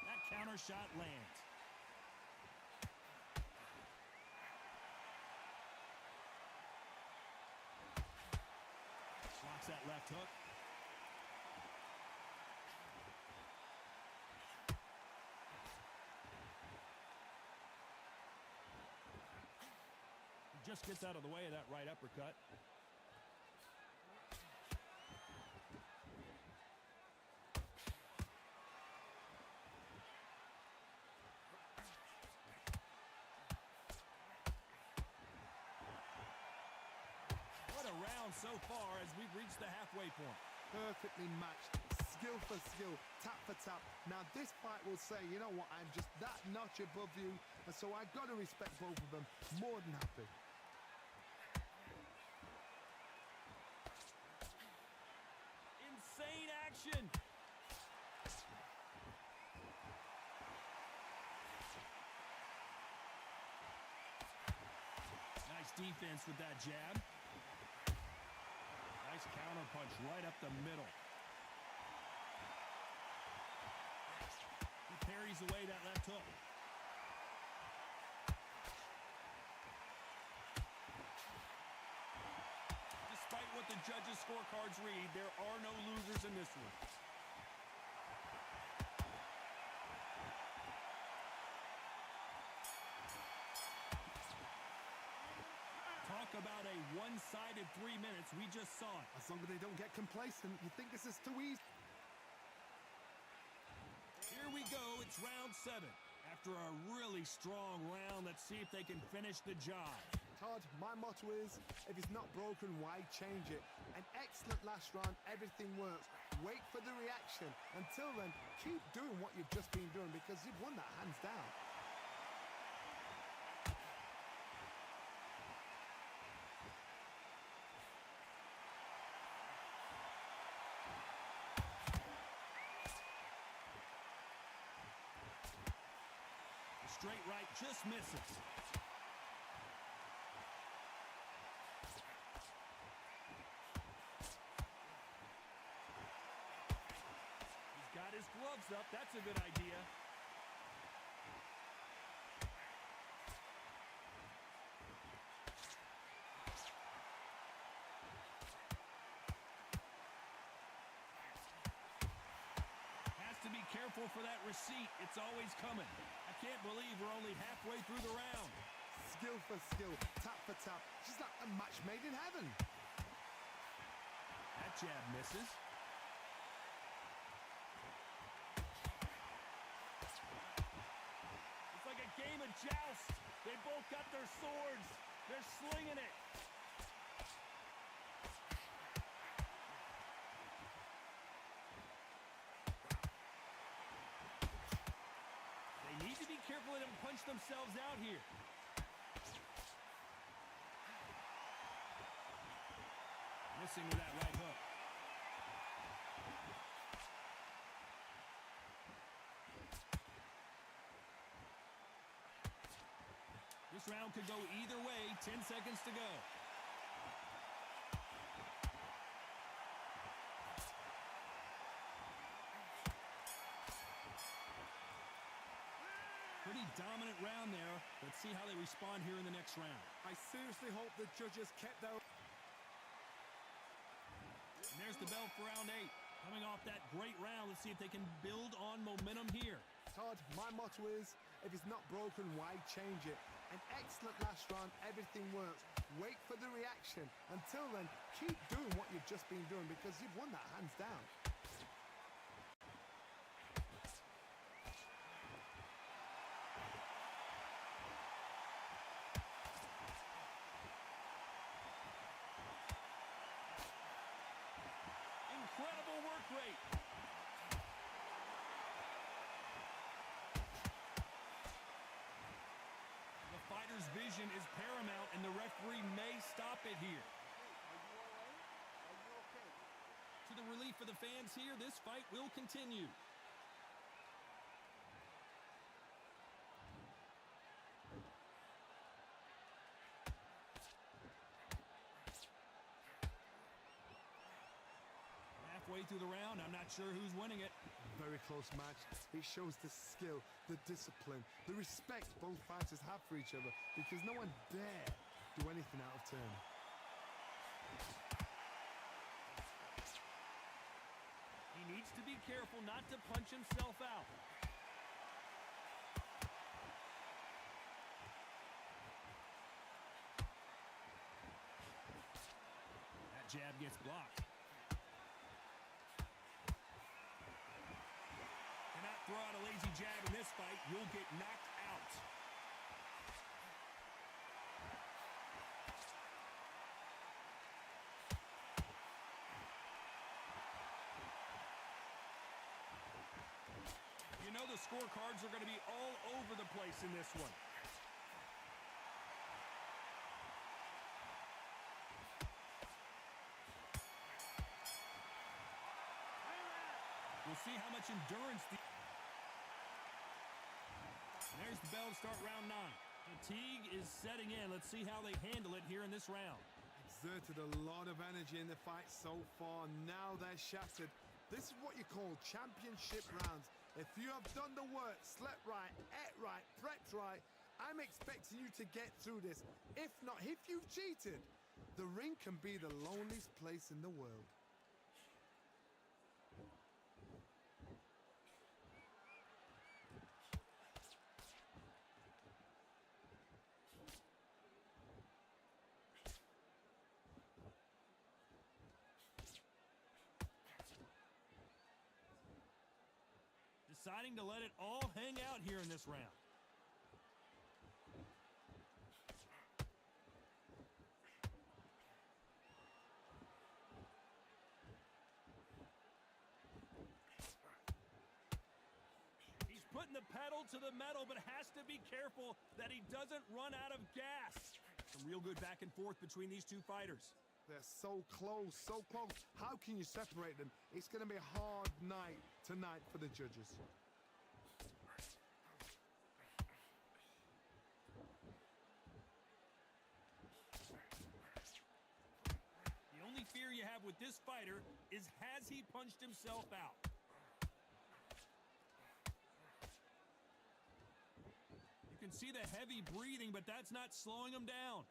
That counter shot lands. Blocks that left hook. Just gets out of the way of that right uppercut. What a round so far as we've reached the halfway point. Perfectly matched, skill for skill, tap for tap. Now this fight will say, you know what, I'm just that notch above you, and so I've got to respect both of them. More than happy. Insane action. Nice defense with that jab. Nice counter punch right up the middle. He parries away that left hook. Despite what the judges' scorecards read, there are no losers in this one. Talk about a one-sided 3 minutes. We just saw it. As long as they don't get complacent, you think this is too easy. Here we go. It's round 7. After a really strong round, let's see if they can finish the job. Todd, my motto is, if it's not broken, why change it? An excellent last round, everything works. Wait for the reaction. Until then, keep doing what you've just been doing because you've won that hands down. The straight right just misses. Got his gloves up. That's a good idea. Has to be careful for that receipt. It's always coming. I can't believe we're only halfway through the round. Skill for skill, tap for tap. Just like a match made in heaven. That jab misses. Game of joust. They both got their swords. They're slinging it. They need to be careful they don't punch themselves out here. Missing with that right hook. This round could go either way. 10 seconds to go. Pretty dominant round there. Let's see how they respond here in the next round. I seriously hope the judges kept their... And there's the bell for round 8. Coming off that great round, let's see if they can build on momentum here. Todd, my motto is, If it's not broken, why change it? An excellent last round, everything works. Wait for the reaction. Until then, keep doing what you've just been doing because you've won that hands down. Incredible work rate. The fighter's vision is paramount, and the referee may stop it here. To the relief of the fans here, this fight will continue. Halfway through the round, I'm not sure who's winning it. Very close match. It shows the skill, the discipline, the respect both fighters have for each other because no one dare do anything out of turn. He needs to be careful not to punch himself out. That jab gets blocked. Cannot throw out a lazy jab in this fight. You'll get knocked out. You know the scorecards are going to be all over the place in this one. We'll see how much endurance There's the bell to start round 9. Fatigue is setting in. Let's see how they handle it here in this round. Exerted a lot of energy in the fight so far. Now they're shattered. This is what you call championship rounds. If you have done the work, slept right, ate right, prepped right, I'm expecting you to get through this. If not, if you've cheated, the ring can be the loneliest place in the world. Deciding to let it all hang out here in this round. He's putting the pedal to the metal, but has to be careful that he doesn't run out of gas. Some real good back and forth between these two fighters. They're so close, so close. How can you separate them? It's going to be a hard night tonight for the judges. The only fear you have with this fighter is, has he punched himself out? You can see the heavy breathing, but that's not slowing him down.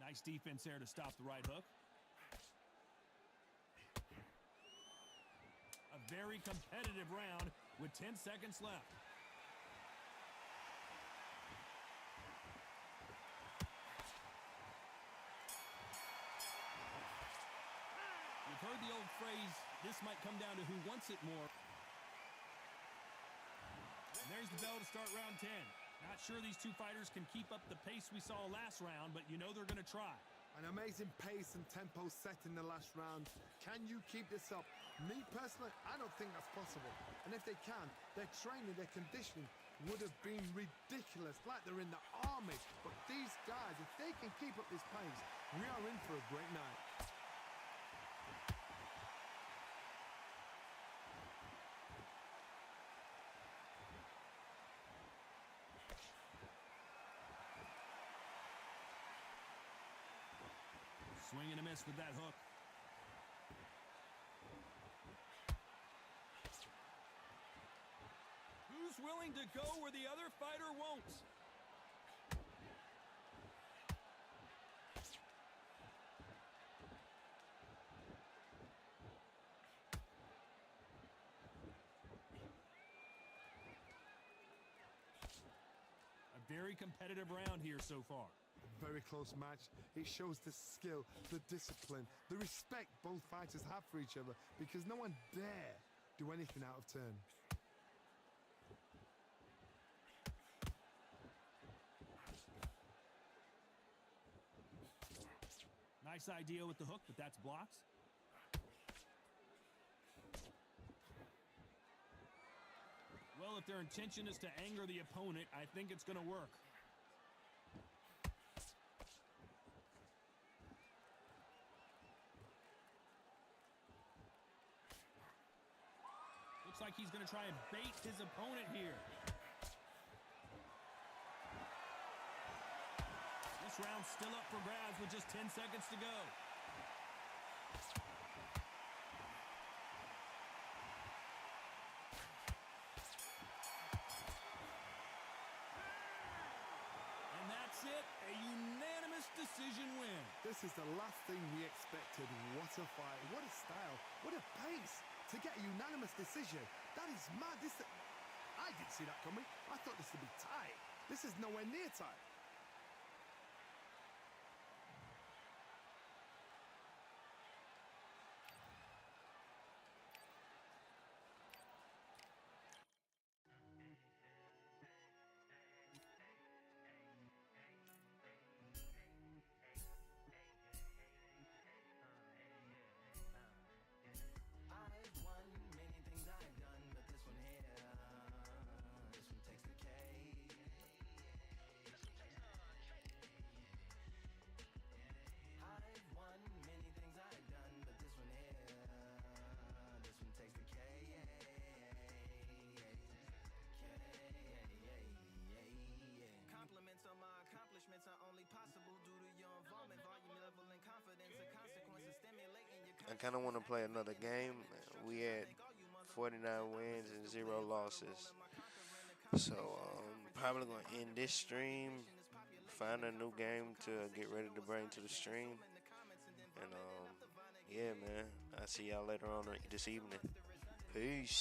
Nice defense there to stop the right hook. A very competitive round with 10 seconds left. You've heard the old phrase, this might come down to who wants it more. And there's the bell to start round 10. Not sure these two fighters can keep up the pace we saw last round, but you know they're going to try. An amazing pace and tempo set in the last round. Can you keep this up? Me personally, I don't think that's possible. And if they can, their training, their conditioning would have been ridiculous, like they're in the army. But these guys, if they can keep up this pace, we are in for a great night. Swing and a miss with that hook. Who's willing to go where the other fighter won't? very competitive round here so far. Very close match. It shows the skill, the discipline, the respect both fighters have for each other because no one dare do anything out of turn. Nice idea with the hook, but that's blocked. Well, if their intention is to anger the opponent, I think it's going to work. Looks like he's going to try and bait his opponent here. This round's still up for grabs with just 10 seconds to go. And that's it, a unanimous decision win. This is the last thing we expected. What a fight, what a style, what a pace to get a unanimous decision. That is mad. I didn't see that coming. I thought this would be tight. This is nowhere near tight. I kind of want to play another game. We had 49 wins and 0 losses. So probably going to end this stream, find a new game to get ready to bring to the stream. And yeah, man, I'll see y'all later on this evening. Peace.